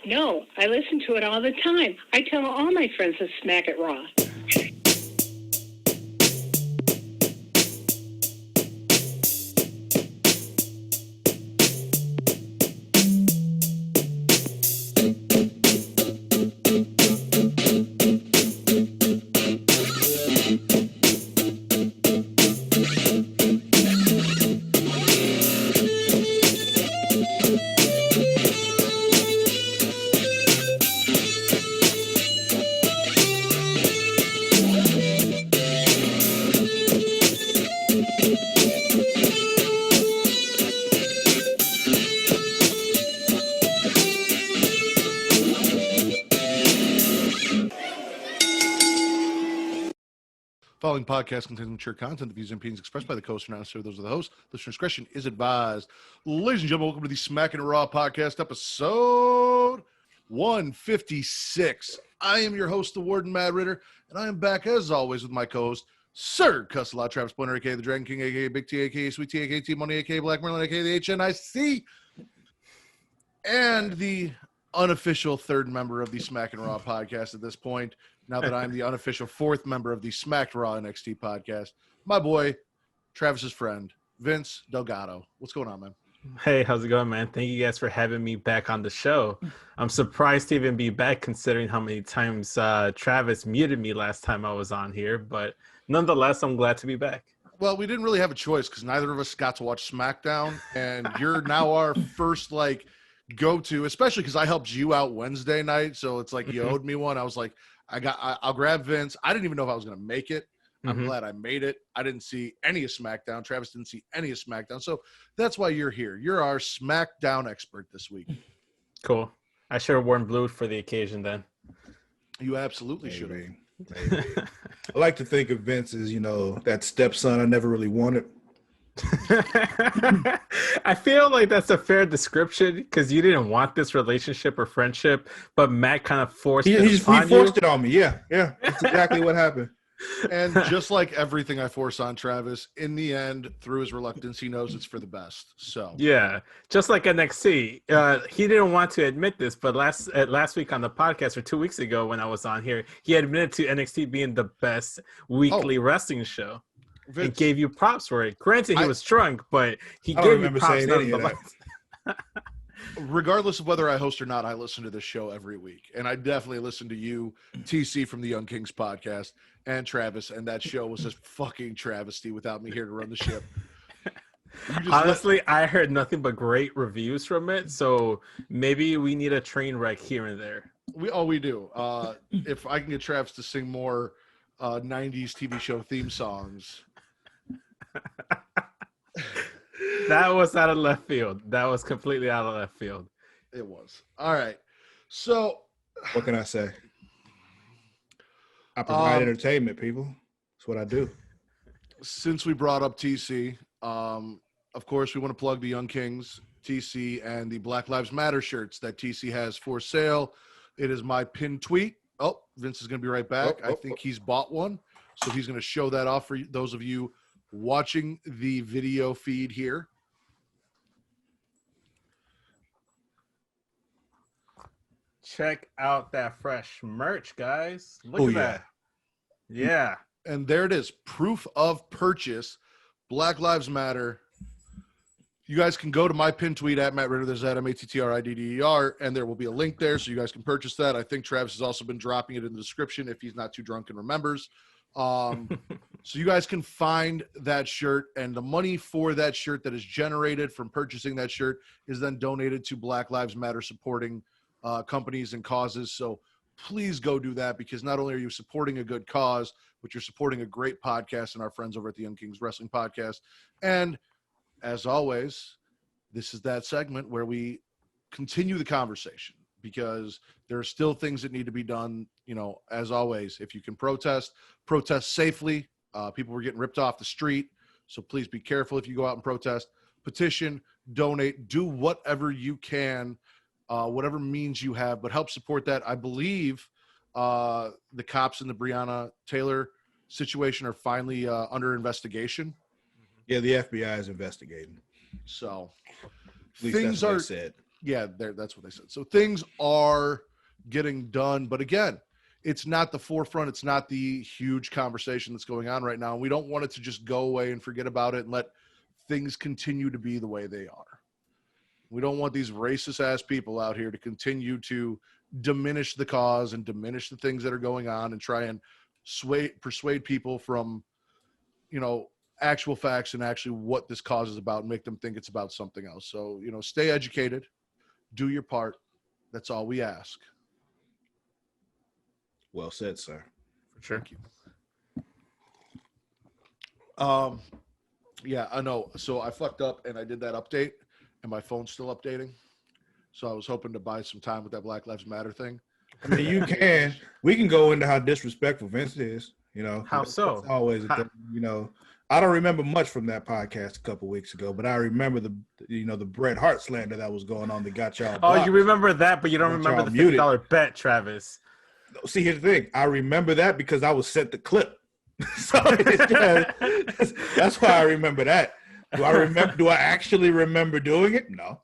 No, I listen to it all the time. I tell all my friends to smack it raw. Following podcast contains mature content. The views and opinions expressed by the host are not necessarily those of the host. Listener discretion is advised. Ladies and gentlemen, welcome to the Smackin' Raw podcast, episode 156. I am your host, the Warden, Mad Ritter, and I am back, as always, with my co-host, Sir Cussalott, Travis Splinter, a.k.a. the Dragon King, a.k.a. Big T, a.k.a. Sweet T, a.k.a. T-Money, a.k.a. Black Merlin, a.k.a. the HNIC, and the unofficial third member of the Smackin' Raw podcast at this point, now that I'm the unofficial fourth member of the Smacked Raw NXT podcast, my boy, Travis's friend, Vince Delgado. What's going on, man? Hey, how's it going, man? Thank you guys for having me back on the show. I'm surprised to even be back considering how many times Travis muted me last time I was on here, but nonetheless, I'm glad to be back. Well, we didn't really have a choice because neither of us got to watch SmackDown, and you're now our first, go-to, especially because I helped you out Wednesday night, so it's like you owed me one. I was like, I'll grab Vince. I didn't even know if I was going to make it. I'm glad I made it. I didn't see any of SmackDown. Travis didn't see any of SmackDown. So that's why you're here. You're our SmackDown expert this week. Cool. I should have worn blue for the occasion then. You absolutely should have. Maybe. I like to think of Vince as, that stepson I never really wanted. I feel like that's a fair description because you didn't want this relationship or friendship, but Matt kind of forced it upon He forced it on me. Yeah. That's exactly what happened. And just like everything I force on Travis, in the end, through his reluctance, he knows it's for the best. So yeah, just like NXT. He didn't want to admit this, but last week on the podcast, or 2 weeks ago when I was on here, he admitted to NXT being the best weekly wrestling show. Vince, and gave you props for it. Granted, he was drunk, but he gave you props nonetheless. Regardless of whether I host or not, I listen to this show every week. And I definitely listen to you, TC from the Young Kings podcast, and Travis. And that show was just fucking travesty without me here to run the ship. Honestly, I heard nothing but great reviews from it. So maybe we need a train wreck here and there. We do. If I can get Travis to sing more 90s TV show theme songs. That was out of left field. That was completely out of left field. It was. All right. So what can I say? I provide entertainment, people. That's what I do. Since we brought up TC, of course, we want to plug the Young Kings, TC, and the Black Lives Matter shirts that TC has for sale. It is my pinned tweet. Oh, Vince is going to be right back. I think he's bought one. So he's going to show that off for those of you watching the video feed here. Check out that fresh merch, guys. Look at that. Yeah. And there it is. Proof of purchase. Black Lives Matter. You guys can go to my pin tweet at Matt Ritter. There's at MATTRIDDER, and there will be a link there so you guys can purchase that. I think Travis has also been dropping it in the description if he's not too drunk and remembers. So you guys can find that shirt, and the money for that shirt that is generated from purchasing that shirt is then donated to Black Lives Matter supporting companies and causes. So please go do that, because not only are you supporting a good cause, but you're supporting a great podcast and our friends over at the Young Kings Wrestling Podcast. And as always, this is that segment where we continue the conversation, because there are still things that need to be done. As always, if you can protest safely. People were getting ripped off the street, so please be careful if you go out and protest. Petition, donate, do whatever you can, whatever means you have, but help support that. I believe the cops in the Breonna Taylor situation are finally under investigation. Yeah, the FBI is investigating. So things are said. Yeah, that's what they said. So things are getting done, but again, it's not the forefront. It's not the huge conversation that's going on right now. We don't want it to just go away and forget about it and let things continue to be the way they are. We don't want these racist ass people out here to continue to diminish the cause and diminish the things that are going on and try and persuade people from, actual facts and actually what this cause is about and make them think it's about something else. So, stay educated, do your part. That's all we ask. Well said, sir. For sure. Thank you. Yeah, I know. So I fucked up and I did that update and my phone's still updating. So I was hoping to buy some time with that Black Lives Matter thing. I mean, you can. We can go into how disrespectful Vince is. How so? It's always a thing. I don't remember much from that podcast a couple weeks ago, but I remember the Bret Hart slander that was going on that got y'all. Oh, you remember that, but you don't remember the $50 bet, Travis. See, here's the thing. I remember that because I was sent the clip. So that's why I remember that. Do I actually remember doing it? No.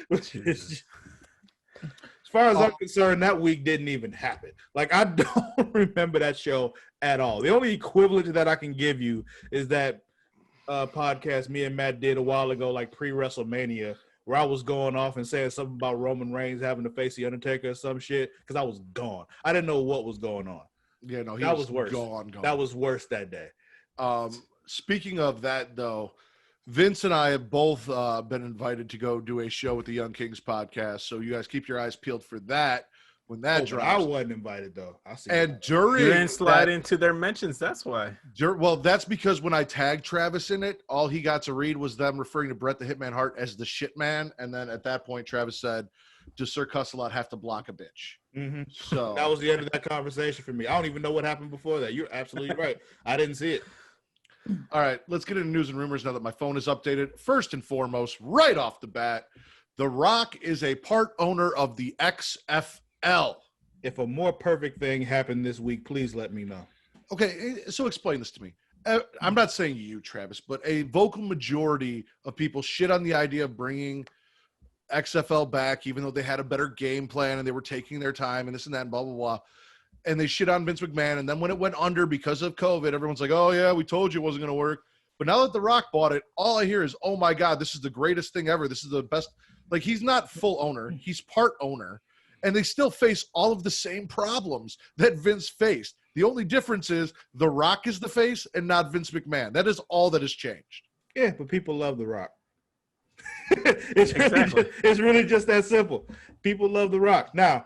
As far as I'm concerned, that week didn't even happen. Like, I don't remember that show at all. The only equivalent to that I can give you is that podcast me and Matt did a while ago, like pre-WrestleMania, where I was going off and saying something about Roman Reigns having to face The Undertaker or some shit, because I was gone. I didn't know what was going on. Yeah, no, that was worse. Gone. That was worse that day. Speaking of that, though, Vince and I have both been invited to go do a show with the Young Kings podcast, so you guys keep your eyes peeled for that when that drops. I wasn't invited, though. During you didn't slide into their mentions, that's why. Well, that's because when I tagged Travis in it, all he got to read was them referring to Bret the Hitman Hart as the shit man, and then at that point, Travis said, "Does Sir Cussalott have to block a bitch?" Mm-hmm. So that was the end of that conversation for me. I don't even know what happened before that. You're absolutely right. I didn't see it. All right, let's get into news and rumors now that my phone is updated. First and foremost, right off the bat, The Rock is a part owner of the XFL. If a more perfect thing happened this week, please let me know. Okay, so explain this to me. I'm not saying you, Travis, but a vocal majority of people shit on the idea of bringing XFL back, even though they had a better game plan and they were taking their time and this and that and blah, blah, blah. And they shit on Vince McMahon. And then when it went under because of COVID, everyone's like, oh, yeah, we told you it wasn't going to work. But now that The Rock bought it, all I hear is, oh, my God, this is the greatest thing ever. This is the best. Like, he's not full owner. He's part owner. And they still face all of the same problems that Vince faced. The only difference is The Rock is the face and not Vince McMahon. That is all that has changed. Yeah, but people love The Rock. It's really just that simple. People love The Rock. Now,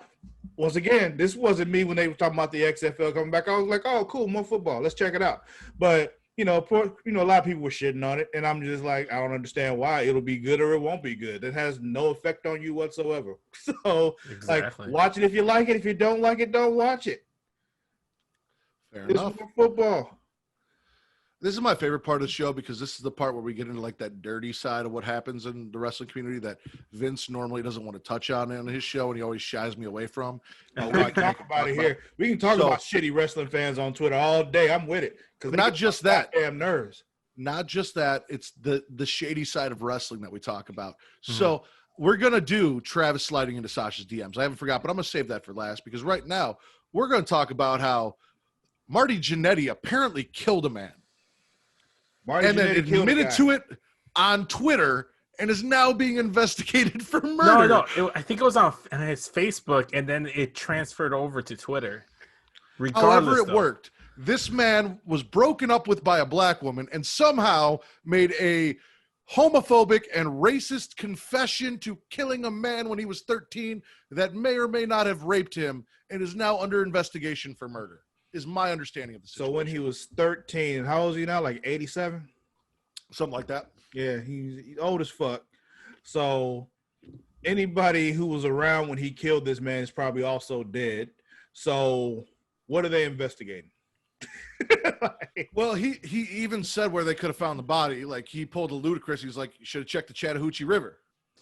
once again, this wasn't me when they were talking about the XFL coming back. I was like, oh, cool, more football. Let's check it out. But, a lot of people were shitting on it, and I'm just like, I don't understand why. It'll be good or it won't be good. It has no effect on you whatsoever. So, watch it if you like it. If you don't like it, don't watch it. Fair enough. More football. This is my favorite part of the show because this is the part where we get into like that dirty side of what happens in the wrestling community that Vince normally doesn't want to touch on his show and he always shies me away from. We can talk about it here. We can talk about shitty wrestling fans on Twitter all day. I'm with it. Because not just that. Damn nerves. Not just that. It's the shady side of wrestling that we talk about. Mm-hmm. So we're going to do Travis sliding into Sasha's DMs. I haven't forgot, but I'm going to save that for last because right now we're going to talk about how Marty Jannetty apparently killed a man. And then admitted to it on Twitter and is now being investigated for murder. No. I think it was on his Facebook, and then it transferred over to Twitter. However it worked, this man was broken up with by a black woman and somehow made a homophobic and racist confession to killing a man when he was 13 that may or may not have raped him and is now under investigation for murder. Is my understanding of the situation. So when he was 13, how old is he now? Like 87? Something like that. Yeah, he's old as fuck. So anybody who was around when he killed this man is probably also dead. So what are they investigating? Well, he even said where they could have found the body. Like he pulled a Ludacris. He's like, you should have checked the Chattahoochee River.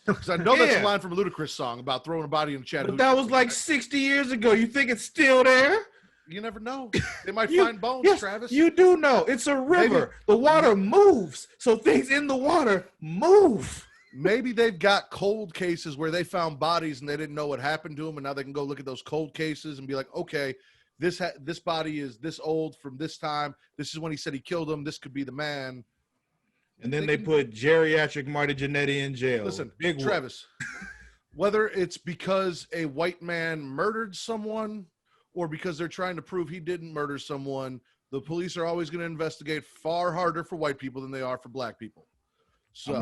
Because I know that's a line from a Ludacris song about throwing a body in the Chattahoochee. But that was like 60 years ago. You think it's still there? You never know. They might find bones, yes, Travis. You do know. It's a river. The water moves. So things in the water move. maybe they've got cold cases where they found bodies and they didn't know what happened to them, and now they can go look at those cold cases and be like, okay, this body is this old from this time. This is when he said he killed him. This could be the man. And then they put geriatric Marty Jannetty in jail. Listen, Big Travis, whether it's because a white man murdered someone or because they're trying to prove he didn't murder someone, the police are always going to investigate far harder for white people than they are for black people. So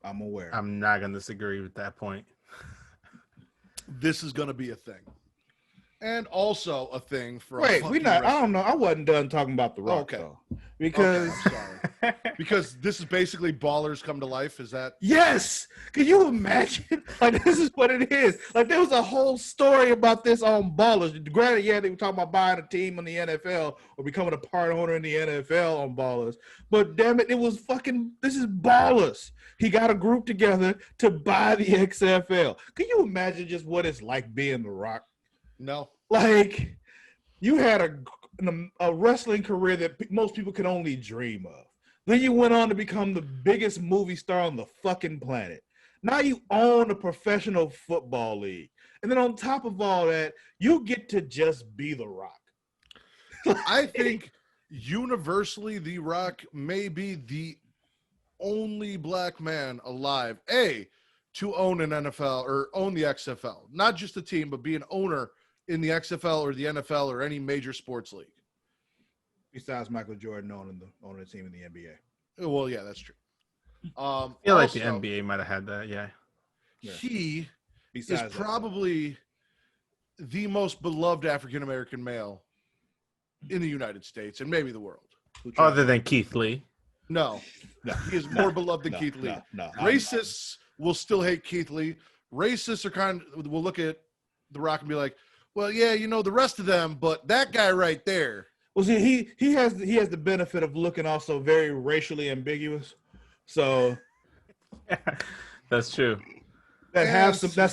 I'm aware. I'm not going to disagree with that point. This is going to be a thing. And also a thing for Wait, we not. I don't know. I wasn't done talking about the Rock. Okay. Though, because I'm sorry. Because this is basically Ballers Come to Life. Is that? Yes. Can you imagine? Like, this is what it is. Like, there was a whole story about this on Ballers. Granted, yeah, they were talking about buying a team in the NFL or becoming a part owner in the NFL on Ballers. But damn it, it was fucking. This is Ballers. He got a group together to buy the XFL. Can you imagine just what it's like being the Rock? No. Like, you had a wrestling career that most people could only dream of. Then you went on to become the biggest movie star on the fucking planet. Now you own a professional football league. And then on top of all that, you get to just be The Rock. I think universally The Rock may be the only black man alive, to own an NFL or own the XFL. Not just a team, but be an owner in the XFL or the NFL or any major sports league. Besides Michael Jordan owning the team in the NBA. Well, yeah, that's true. I feel like the NBA might have had that, yeah. He Besides is probably the most beloved African-American male in the United States and maybe the world. Other than Keith Lee. No. He is more beloved than Keith Lee. Racists will still hate Keith Lee. Racists will look at The Rock and be like, well, yeah, the rest of them, but that guy right there. Well, see, he has the benefit of looking also very racially ambiguous. So that's true. That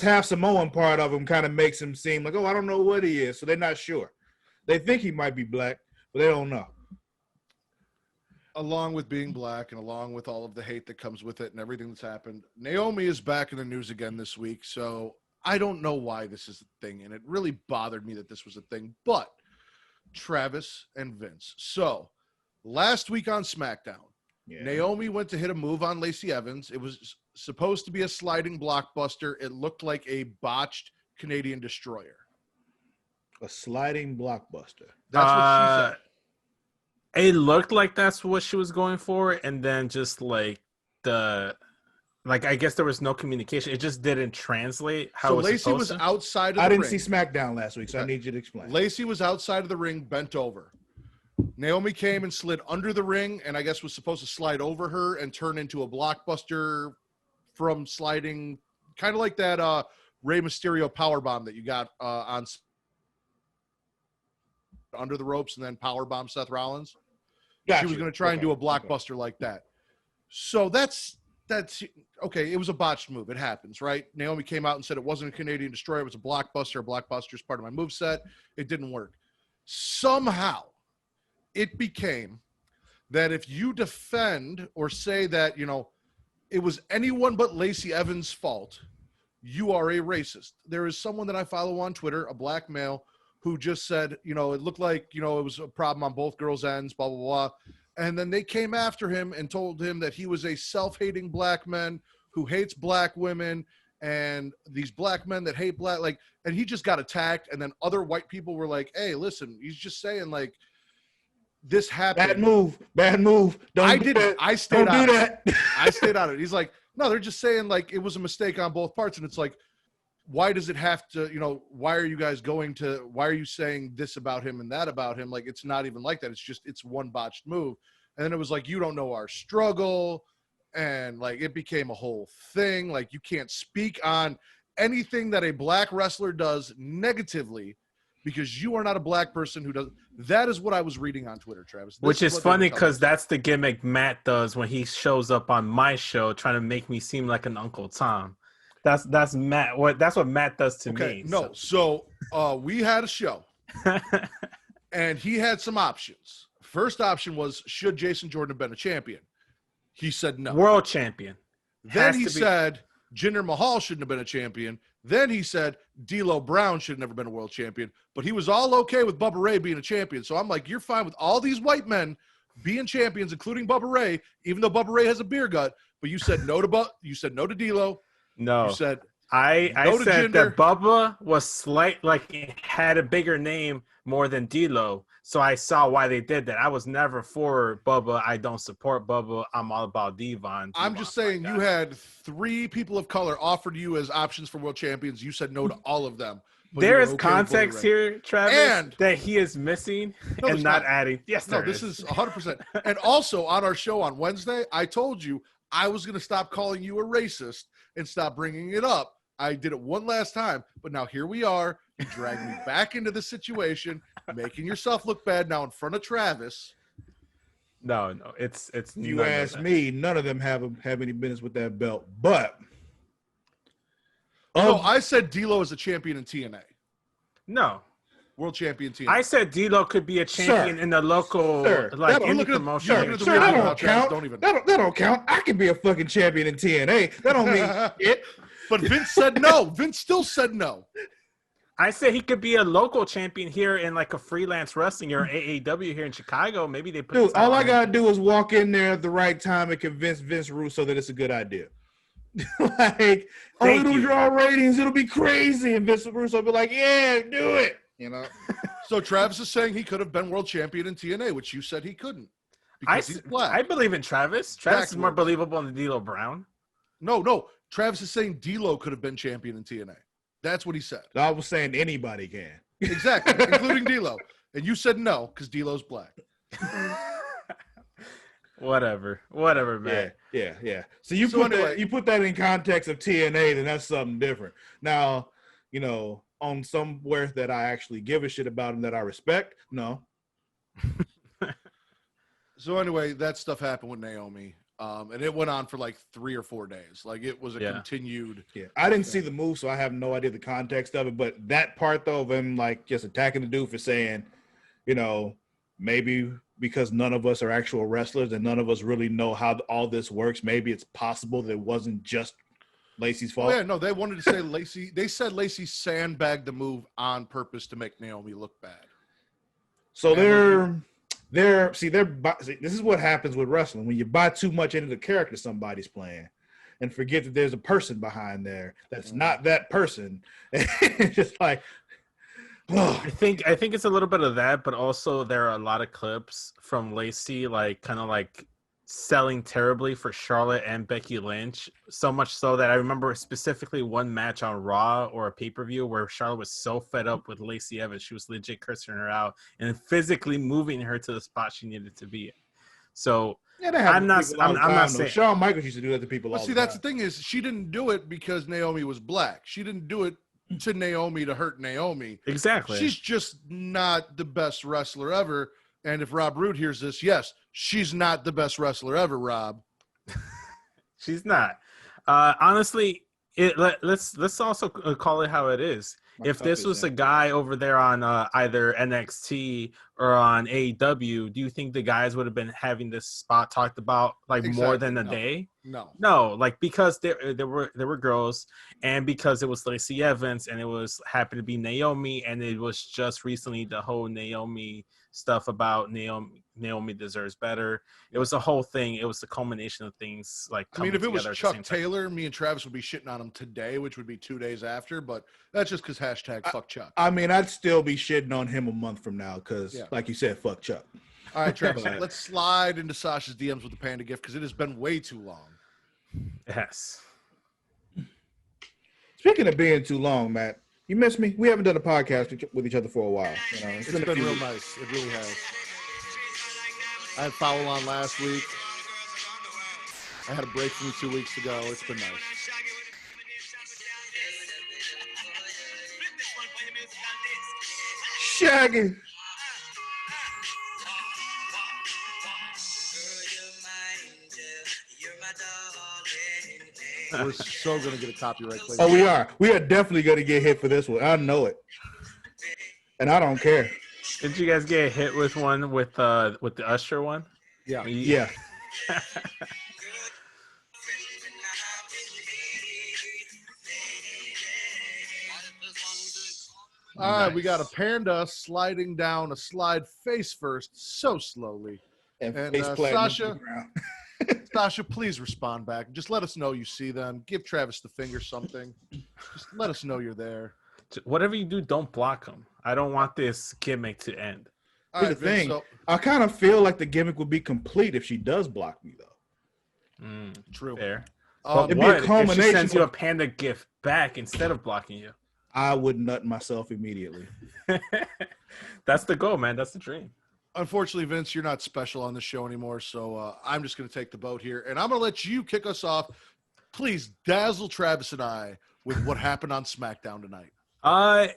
half Samoan part of him kind of makes him seem like, oh, I don't know what he is. So they're not sure. They think he might be black, but they don't know. Along with being black and along with all of the hate that comes with it and everything that's happened, Naomi is back in the news again this week. So I don't know why this is a thing, and it really bothered me that this was a thing. But Travis and Vince. So last week on SmackDown, Naomi went to hit a move on Lacey Evans. It was supposed to be a sliding blockbuster. It looked like a botched Canadian destroyer. A sliding blockbuster. That's what she said. It looked like that's what she was going for, and then just like I guess there was no communication. It just didn't translate how. So Lacey was outside of the ring. I didn't see SmackDown last week, so I need you to explain. Lacey was outside of the ring, bent over. Naomi came and slid under the ring, and I guess was supposed to slide over her and turn into a blockbuster from sliding, kind of like that Rey Mysterio powerbomb that you got on under the ropes and then powerbomb Seth Rollins. She was going to try and do a blockbuster like that. So that's okay. It was a botched move. It happens, right? Naomi came out and said it wasn't a Canadian destroyer. It was a blockbuster. A blockbuster is part of my moveset. It didn't work. Somehow it became that if you defend or say that, it was anyone but Lacey Evans' fault, you are a racist. There is someone that I follow on Twitter, a black male, who just said, it looked like, it was a problem on both girls' ends, blah, blah, blah. And then they came after him and told him that he was a self-hating black man who hates black women and these black men that hate black, and he just got attacked. And then other white people were like, hey, listen, he's just saying this happened. Bad move. I stayed out of it. I stayed out of it. He's like, no, they're just saying it was a mistake on both parts. And it's like, why does it have to, why are you saying this about him and that about him? It's not even like that. It's one botched move. And then it was like, you don't know our struggle. And it became a whole thing. You can't speak on anything that a black wrestler does negatively because you are not a black person who does. That is what I was reading on Twitter, Travis. Which is funny because that's the gimmick Matt does when he shows up on my show trying to make me seem like an Uncle Tom. That's Matt. That's what Matt does to me. No, so we had a show, and he had some options. First option was, should Jason Jordan have been a champion? He said no. World champion. Then he said Jinder Mahal shouldn't have been a champion. Then he said D'Lo Brown should have never been a world champion. But he was all okay with Bubba Ray being a champion. So I'm like, you're fine with all these white men being champions, including Bubba Ray, even though Bubba Ray has a beer gut. But you said no to D'Lo. No. You said I no to said Jinder. that Bubba was he had a bigger name more than D'Lo. So I saw why they did that. I was never for Bubba. I don't support Bubba. I'm all about Devon. I'm just saying you had 3 people of color offered you as options for world champions. You said no to all of them. There is context here, Travis, and that he is missing and not adding. Yes, no, this is 100%. And also on our show on Wednesday, I told you I was going to stop calling you a racist and stop bringing it up. I did it one last time, but now here we are. You dragged me back into the situation, making yourself look bad now in front of Travis. No, it's. If you ask me, none of them have any business with that belt. But I said D'Lo is a champion in TNA. No, world champion TNA. I said D'Lo could be a champion in the local indie promotion. Sir, that don't count. That don't count. I can be a fucking champion in TNA. That don't mean it. But Vince said no. Vince still said no. I said he could be a local champion here in like a freelance wrestling or AAW here in Chicago. Maybe they put. Dude, all I gotta do is walk in there at the right time and convince Vince Russo that it's a good idea. It'll draw ratings. It'll be crazy, and Vince Russo will be like, "Yeah, do it." You know. So Travis is saying he could have been world champion in TNA, which you said he couldn't because he's black. I believe in Travis. Travis is more believable than D'Lo Brown. No. Travis is saying D'Lo could have been champion in TNA. That's what he said. I was saying anybody can. Exactly, including D'Lo. And you said no because D'Lo's black. Whatever, man. Yeah. So you put that in context of TNA, then that's something different. Now, on somewhere that I actually give a shit about and that I respect, no. So anyway, that stuff happened with Naomi. And it went on for like 3 or 4 days. Like it was a continued. Yeah, I didn't see the move, so I have no idea the context of it. But that part though of him like just attacking the dude for saying, maybe because none of us are actual wrestlers and none of us really know how all this works, maybe it's possible that it wasn't just Lacey's fault. Oh, yeah, no, they wanted to say Lacey. They said Lacey sandbagged the move on purpose to make Naomi look bad. So this is what happens with wrestling when you buy too much into the character somebody's playing and forget that there's a person behind there that's not that person. It's just like, I think it's a little bit of that, but also there are a lot of clips from Lacey kind of selling terribly for Charlotte and Becky Lynch, so much so that I remember specifically one match on Raw or a pay-per-view where Charlotte was so fed up with Lacey Evans, she was legit cursing her out and physically moving her to the spot she needed to be in. So I'm not saying Shawn Michaels used to do that to people. But see, that's the thing is she didn't do it because Naomi was black. She didn't do it to Naomi to hurt Naomi. Exactly. She's just not the best wrestler ever. And if Rob Roode hears this, yes, she's not the best wrestler ever, Rob. She's not. Honestly, let's also call it how it is. If this was a guy over there on either NXT or on AEW, do you think the guys would have been having this spot talked about more than a day? No, because there were girls, and because it was Lacey Evans, and it happened to be Naomi, and it was just recently the whole Naomi stuff about Naomi deserves better. It was a whole thing. It was the culmination of things if it was Chuck Taylor, me and Travis would be shitting on him today, which would be 2 days after, but that's just because #fuck Chuck. I'd still be shitting on him a month from now because, like you said, fuck Chuck. All right, Travis, let's slide into Sasha's DMs with the panda gift because it has been way too long. Yes. Speaking of being too long, Matt, you miss me? We haven't done a podcast with each other for a while. It's been real nice. It really has. I had foul on last week. I had a break from you 2 weeks ago. It's been nice. Shaggy. We're so going to get a copyright claim. Oh, we are. We are definitely going to get hit for this one. I know it. And I don't care. Did you guys get hit with one with the Usher one? Yeah. Yeah. All right, we got a Nice. panda sliding down a slide face first, so slowly. And And, face planting Sasha? on the ground. Sasha, please respond back. Just let us know you see them. Give Travis the finger, something. Just let us know you're there. Whatever you do, don't block him. I don't want this gimmick to end. All Here's right, the Vince, thing. so I kind of feel like the gimmick would be complete if she does block me, though. true. Fair. Um, But It'd be a what if she culmination sends you a of- panda gift back instead of blocking you? I would nut myself immediately. That's the goal, man. That's the dream. Unfortunately, Vince, you're not special on the show anymore, so I'm just going to take the boat here, and I'm going to let you kick us off. Please dazzle Travis and I with what happened on SmackDown tonight.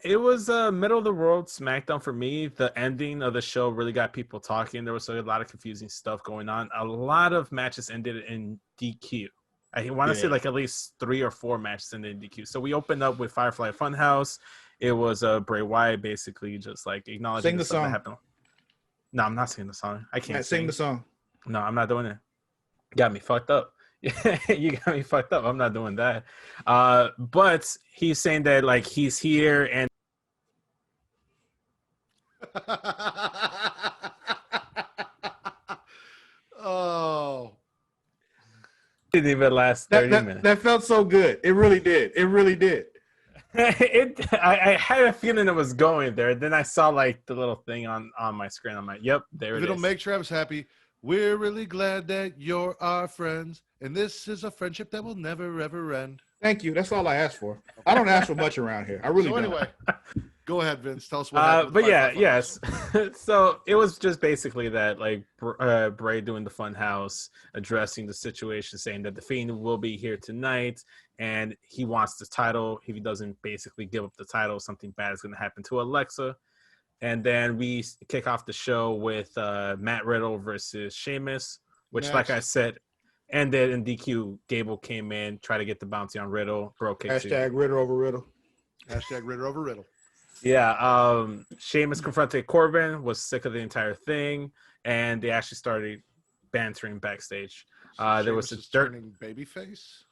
It was a middle of the road SmackDown for me. The ending of the show really got people talking. There was a lot of confusing stuff going on. A lot of matches ended in DQ. I want to say like at least 3 or 4 matches ended in DQ. So we opened up with Firefly Funhouse. It was Bray Wyatt basically just like acknowledging Sing the stuff that song. happened. No, I'm not singing the song. I can't Matt, sing the song. No, I'm not doing it. Got me fucked up. You got me fucked up. I'm not doing that. But he's saying that like he's here and Oh, didn't even last 30 minutes. That felt so good. It really did. It really did. I had a feeling it was going there. Then I saw like the little thing on my screen. I'm like, yep, there if it it'll is. make Travis happy, we're really glad that you're our friends, and this is a friendship that will never ever end. Thank you. That's all I asked for. I don't ask for much around here. I really So don't. anyway, go ahead, Vince. Tell us what happened. But with yeah, Firefly Funhouse. yes. So it was just basically that, like Bray doing the Funhouse, addressing the situation, saying that the Fiend will be here tonight, and he wants the title. If he doesn't basically give up the title, something bad is going to happen to Alexa. And then we kick off the show with Matt Riddle versus Sheamus, which, Next. like I said, ended in DQ. Gable came in, tried to get the bounty on Riddle. Bro kicked Hashtag Riddle over Riddle. Hashtag Riddle over Riddle. Yeah, Sheamus confronted Corbin, was sick of the entire thing, and they actually started bantering backstage. There was Sheamus is a dirt. turning babyface.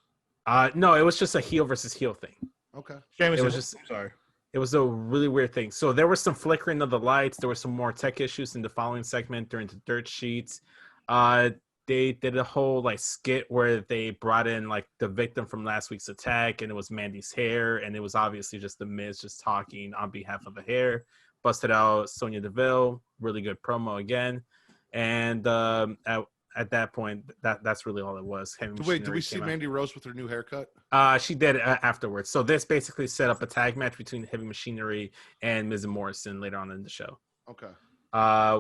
No, it was just a heel versus heel thing. Okay. Sheamus It was is- just- sorry. It was a really weird thing. So there was some flickering of the lights. There were some more tech issues in the following segment during the dirt sheets. They did a whole like skit where they brought in like the victim from last week's attack, and it was Mandy's hair, and it was obviously just the Miz just talking on behalf of the hair. Busted out Sonya Deville, really good promo again, and at that point, that's really all it was. Heavy Wait, did Machinery we see came out. Mandy Rose with her new haircut? She did afterwards. So this basically set up a tag match between Heavy Machinery and Miz and Morrison later on in the show. Okay.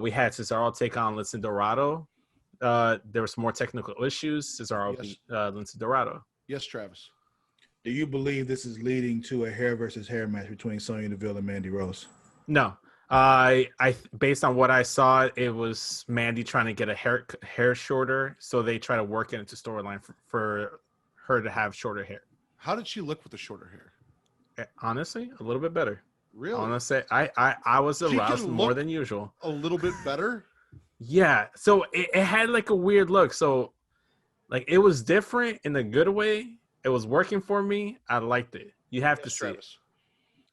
We had Cesaro take on Lince Dorado. There were some more technical issues. Cesaro Yes. beat Lince Dorado. Yes, Travis. Do you believe this is leading to a hair versus hair match between Sonya Deville and Mandy Rose? No. I based on what I saw, it was Mandy trying to get a hair shorter, so they try to work it into storyline for her to have shorter hair. How did she look with the shorter hair? Honestly, a little bit better. Really? Honestly, I was She can aroused more look- than usual. A little bit better? Yeah, so it had like a weird look. So like it was different in a good way. It was working for me. I liked it. You have to Yes, see it. Travis.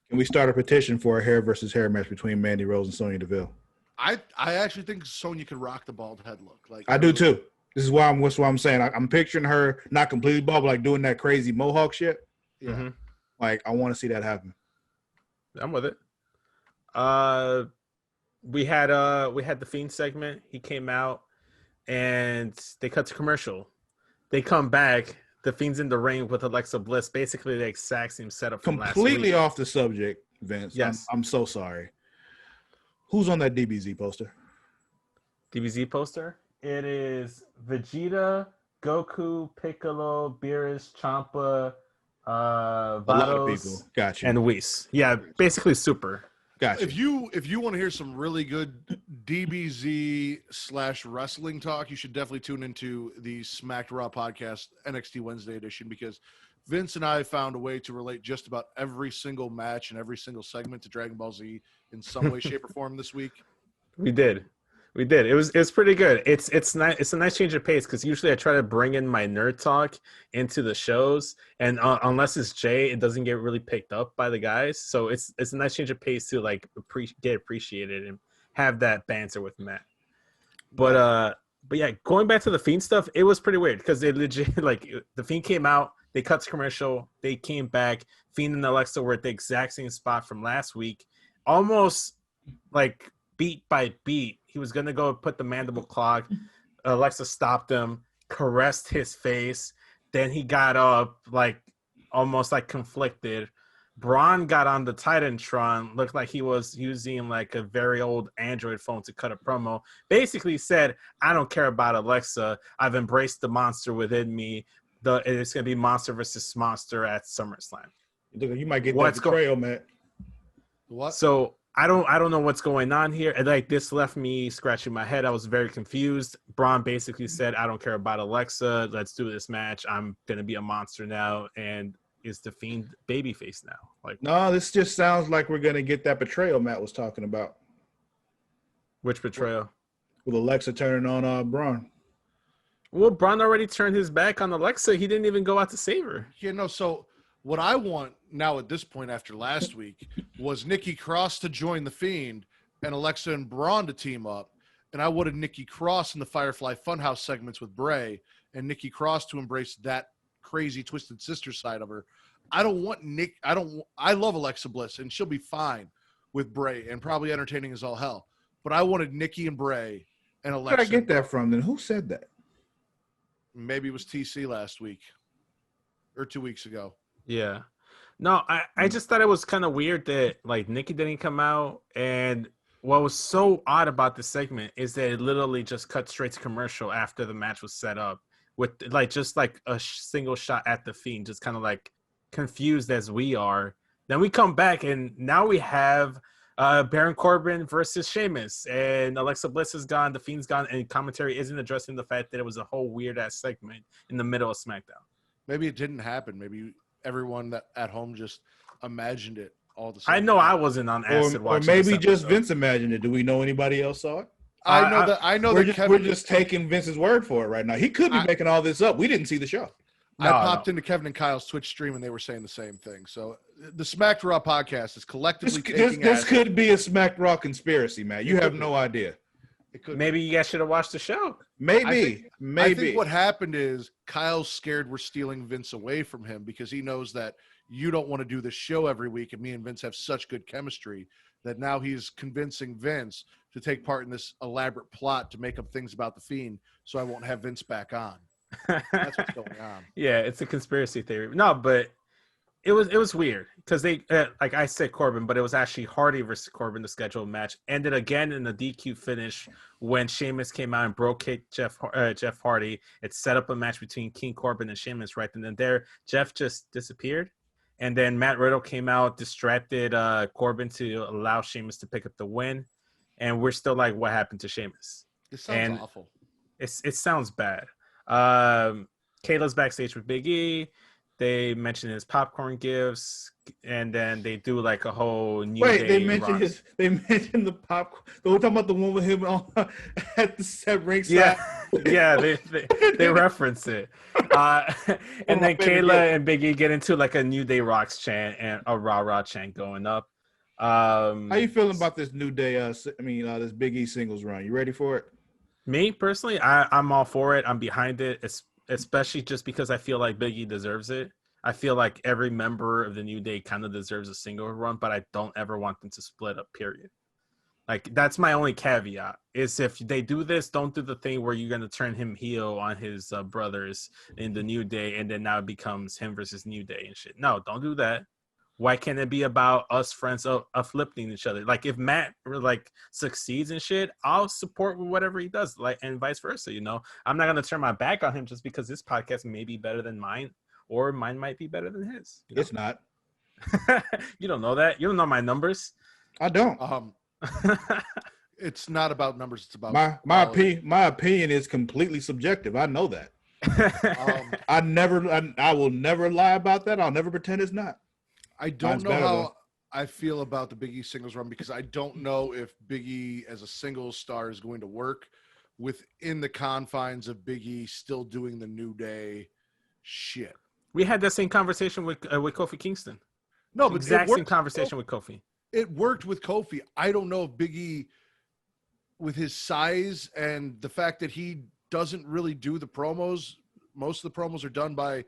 Can we start a petition for a hair versus hair match between Mandy Rose and Sonya Deville? I actually think Sonya could rock the bald head look. Like I do too. This is why I'm saying. I'm picturing her not completely bald, but like doing that crazy mohawk shit. Yeah. Mhm. Like I want to see that happen. I'm with it. We had the Fiend segment. He came out and they cut to commercial. They come back. The Fiend's in the ring with Alexa Bliss. Basically the exact same setup from Completely last week. off the subject, Vince. Yes. I'm so sorry. Who's on that DBZ poster? DBZ poster. It is Vegeta, Goku, Piccolo, Beerus, Champa, A lot of people. Vados, Got you. and Whis. Yeah, basically super. Got you. If you want to hear some really good DBZ/wrestling talk, you should definitely tune into the Smacked Raw podcast NXT Wednesday edition, because Vince and I found a way to relate just about every single match and every single segment to Dragon Ball Z in some way, shape, or form this week. We did. We did. It was pretty good. It's nice. It's a nice change of pace because usually I try to bring in my nerd talk into the shows, and unless it's Jay, it doesn't get really picked up by the guys. So it's a nice change of pace to like get appreciated and have that banter with Matt. But yeah, going back to the Fiend stuff, it was pretty weird because they legit like the Fiend came out, they cut to commercial, they came back. Fiend and Alexa were at the exact same spot from last week, almost like beat by beat. He was gonna go put the mandible claw. Alexa stopped him, caressed his face. Then he got up, like almost like conflicted. Braun got on the Titantron, looked like he was using like a very old Android phone to cut a promo. Basically said, I don't care about Alexa. I've embraced the monster within me. It's going to be monster versus monster at SummerSlam. You might get that betrayal, man. What? So I don't know what's going on here. And like this left me scratching my head. I was very confused. Braun basically said, I don't care about Alexa. Let's do this match. I'm going to be a monster now. And is the Fiend babyface now? Like, no, this just sounds like we're gonna get that betrayal Matt was talking about. Which betrayal? With Alexa turning on Braun. Well, Braun already turned his back on Alexa. He didn't even go out to save her. Yeah, no. So what I want now at this point after last week was Nikki Cross to join the Fiend and Alexa and Braun to team up, and I wanted Nikki Cross in the Firefly Funhouse segments with Bray and Nikki Cross to embrace that crazy twisted sister side of her. I don't want Nick. I love Alexa Bliss and she'll be fine with Bray and probably entertaining as all hell. But I wanted Nikki and Bray and Alexa. Where did I get that from then? Who said that? Maybe it was TC last week or 2 weeks ago. Yeah. No, I just thought it was kind of weird that like Nikki didn't come out. And what was so odd about this segment is that it literally just cut straight to commercial after the match was set up with like just like a single shot at the Fiend, just kind of like confused as we are. Then we come back and now we have Baron Corbin versus Sheamus, and Alexa Bliss is gone, the Fiend's gone, and commentary isn't addressing the fact that it was a whole weird ass segment in the middle of SmackDown. Maybe it didn't happen. Maybe everyone that at home just imagined it all the same. I know I wasn't on acid watching. Or maybe just Vince imagined it. Do we know anybody else saw it? I know that we're just taking Vince's word for it right now. He could be making all this up. We didn't see the show. I popped into Kevin and Kyle's Twitch stream and they were saying the same thing. So the Smacked Raw podcast is collectively taking this could be a Smacked Raw conspiracy, man. You have no idea. It could. Maybe you guys should have watched the show. Maybe. I think what happened is Kyle's scared we're stealing Vince away from him because he knows that you don't want to do this show every week, and me and Vince have such good chemistry that now he's convincing Vince to take part in this elaborate plot to make up things about the Fiend so I won't have Vince back on. That's what's going on. Yeah, it's a conspiracy theory. No, but it was weird because they like I said Corbin, but it was actually Hardy versus Corbin, the scheduled match. Ended again in the DQ finish when Sheamus came out and broke kicked Jeff Hardy. It set up a match between King Corbin and Sheamus right then and there. Jeff just disappeared. And then Matt Riddle came out, distracted Corbin to allow Sheamus to pick up the win. And we're still like, what happened to Sheamus? It sounds awful. It sounds bad. Kayla's backstage with Big E. They mention his popcorn gifts, and then they do like a whole new. Wait, they mentioned the popcorn. We're talking about the one with him at the set ringside. Yeah, they reference it. And then Kayla and Big E get into like a New Day Rocks chant and a rah rah chant going up. How you feeling about this New Day? This Big E singles run. You ready for it? Me personally, I'm all for it. I'm behind it, especially just because I feel like Big E deserves it. I feel like every member of the New Day kind of deserves a single run, but I don't ever want them to split up, period. Like, that's my only caveat, is if they do this, don't do the thing where you're going to turn him heel on his brothers in the New Day, and then now it becomes him versus New Day and shit. No, don't do that. Why can't it be about us friends uplifting each other? Like, if Matt like succeeds and shit, I'll support whatever he does, like, and vice versa. You know, I'm not gonna turn my back on him just because this podcast may be better than mine, or mine might be better than his. You know? It's not. You don't know that. You don't know my numbers. I don't. It's not about numbers. It's about my opinion is completely subjective. I know that. I will never lie about that. I'll never pretend it's not. I don't know I feel about the Big E singles run because I don't know if Big E as a singles star is going to work within the confines of Big E still doing the New Day shit. We had that same conversation with Kofi Kingston. No, but exact same conversation with Kofi. It worked with Kofi. I don't know if Big E, with his size and the fact that he doesn't really do the promos, most of the promos are done by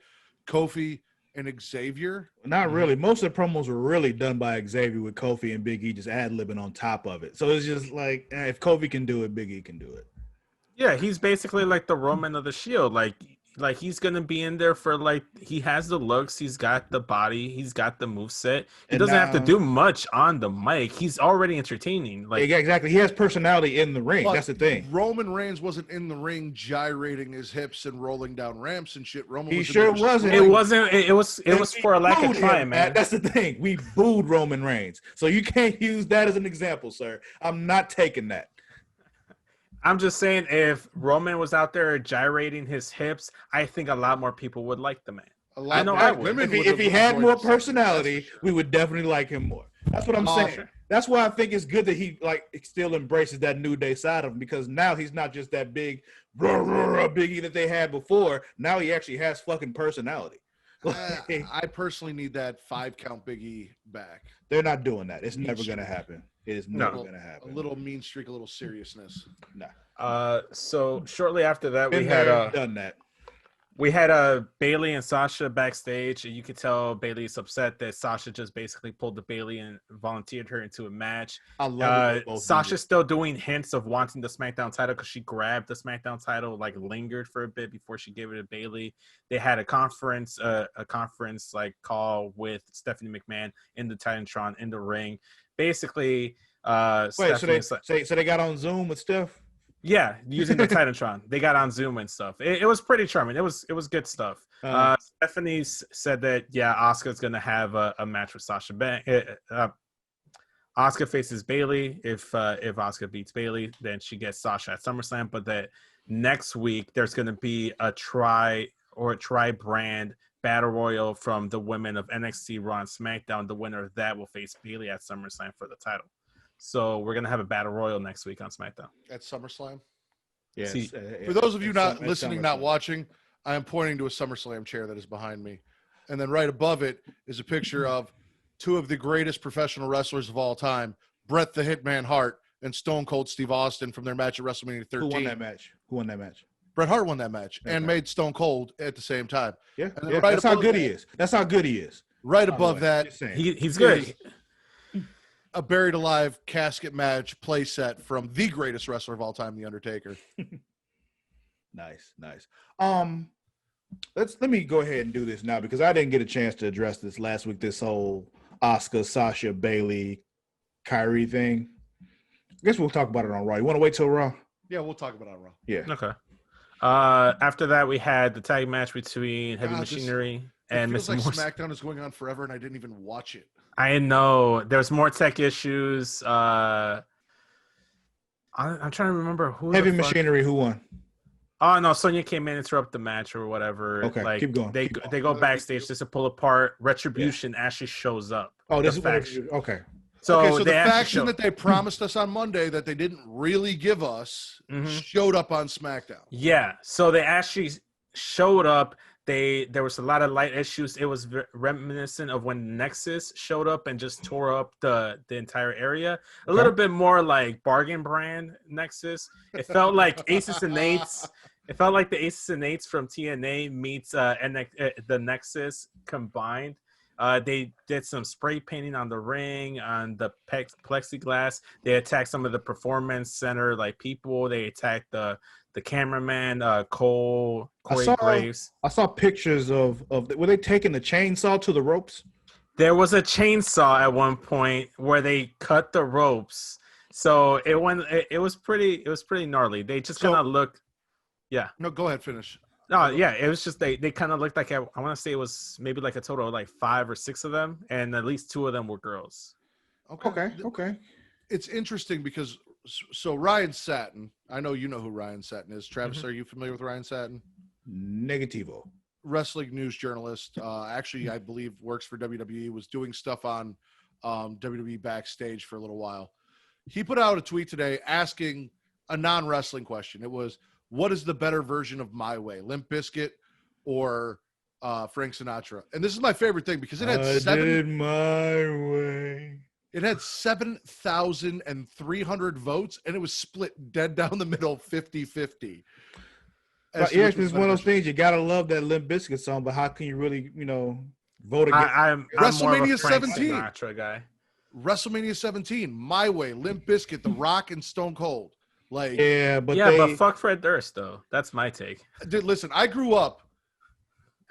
Kofi and Xavier. Not really. Most of the promos were really done by Xavier with Kofi and Big E just ad-libbing on top of it. So it's just like, if Kofi can do it, Big E can do it. Yeah, he's basically like the Roman of the Shield. Like he's gonna be in there for he has the looks, he's got the body, he's got the moveset. He doesn't have to do much on the mic. He's already entertaining. Like exactly, he has personality in the ring. That's the thing. Roman Reigns wasn't in the ring gyrating his hips and rolling down ramps and shit. Roman he was sure wasn't. It wasn't. It was for a lack of time, man. That's the thing. We booed Roman Reigns, so you can't use that as an example, sir. I'm not taking that. I'm just saying, if Roman was out there gyrating his hips, I think a lot more people would like the man. I know I would. If he had more personality, we would definitely like him more. That's what I'm saying. Sure. That's why I think it's good that he still embraces that New Day side of him, because now he's not just that big Biggie that they had before. Now he actually has fucking personality. I personally need that 5 count Big E back. They're not doing that. It's never going to happen. It is never going to happen. A little mean streak, a little seriousness. Nah. So shortly after that, we had done that. We had Bailey and Sasha backstage, and you could tell Bailey is upset that Sasha just basically pulled the Bailey and volunteered her into a match. I love it. Sasha's still doing hints of wanting the SmackDown title because she grabbed the SmackDown title, lingered for a bit before she gave it to Bailey. They had a conference call with Stephanie McMahon in the Titantron in the ring. Basically, so they got on Zoom with Steph? Yeah, using the Titantron. They got on Zoom and stuff. It was pretty charming. It was good stuff. Stephanie said that, Asuka's going to have a match with Sasha Banks. Asuka faces Bailey. If Asuka beats Bailey, then she gets Sasha at SummerSlam. But that next week, there's going to be a tri-brand battle royal from the women of NXT, Raw, and SmackDown. The winner of that will face Bailey at SummerSlam for the title. So we're going to have a battle royal next week on SmackDown. At SummerSlam? Yes. For those of you not listening, not watching, I am pointing to a SummerSlam chair that is behind me. And then right above it is a picture of 2 of the greatest professional wrestlers of all time, Bret the Hitman Hart and Stone Cold Steve Austin from their match at WrestleMania 13. Who won that match? Bret Hart won that match and made Stone Cold at the same time. Yeah, that's how good he is. That's how good he is. Right above that, he's good. A buried alive casket match play set from the greatest wrestler of all time, The Undertaker. Nice. Let me go ahead and do this now, because I didn't get a chance to address this last week, this whole Asuka, Sasha, Bailey, Kyrie thing. I guess we'll talk about it on Raw. You want to wait till Raw? Yeah, we'll talk about it on Raw. Yeah. Okay. After that, we had the tag match between Heavy Machinery and Mr. Morrison. Morrison. SmackDown is going on forever, and I didn't even watch it. I know there's more tech issues. I'm trying to remember who. Heavy Machinery. Who won? Oh no, Sonya came in, interrupt the match or whatever. Okay, keep going. They go backstage just to pull apart. Retribution actually shows up. Oh, this is faction. Okay. So the faction that they promised us on Monday that they didn't really give us showed up on SmackDown. Yeah, so they actually showed up. There was a lot of light issues. It was reminiscent of when Nexus showed up and just tore up the entire area. A little bit more like bargain brand Nexus. It felt like Aces and Eights. It felt like the Aces and Eights from TNA meets the Nexus combined. They did some spray painting on the ring, on the plexiglass. They attacked some of the performance center people. They attacked the cameraman, Corey Graves. I saw pictures of were they taking the chainsaw to the ropes? There was a chainsaw at one point where they cut the ropes. So it was pretty gnarly. They just kind of looked. Yeah. No, go ahead, finish. No, yeah, it was just they kind of looked like I want to say it was maybe a total of 5 or 6 of them, and at least 2 of them were girls. Okay. It's interesting because Ryan Satin, I know you know who Ryan Satin is. Travis, are you familiar with Ryan Satin? Negativo. Wrestling news journalist. Actually, I believe works for WWE. Was doing stuff on WWE backstage for a little while. He put out a tweet today asking a non-wrestling question. It was, what is the better version of My Way, Limp Bizkit or Frank Sinatra? And this is my favorite thing because it had It had 7,300 votes, and it was split dead down the middle, 50-50. But yeah, it's one of those things. You gotta love that Limp Bizkit song, but how can you really, vote against? I'm more of a Frank 17. Sinatra guy. WrestleMania 17, My Way, Limp Bizkit, The Rock, and Stone Cold. But fuck Fred Durst though. That's my take. Dude, listen, I grew up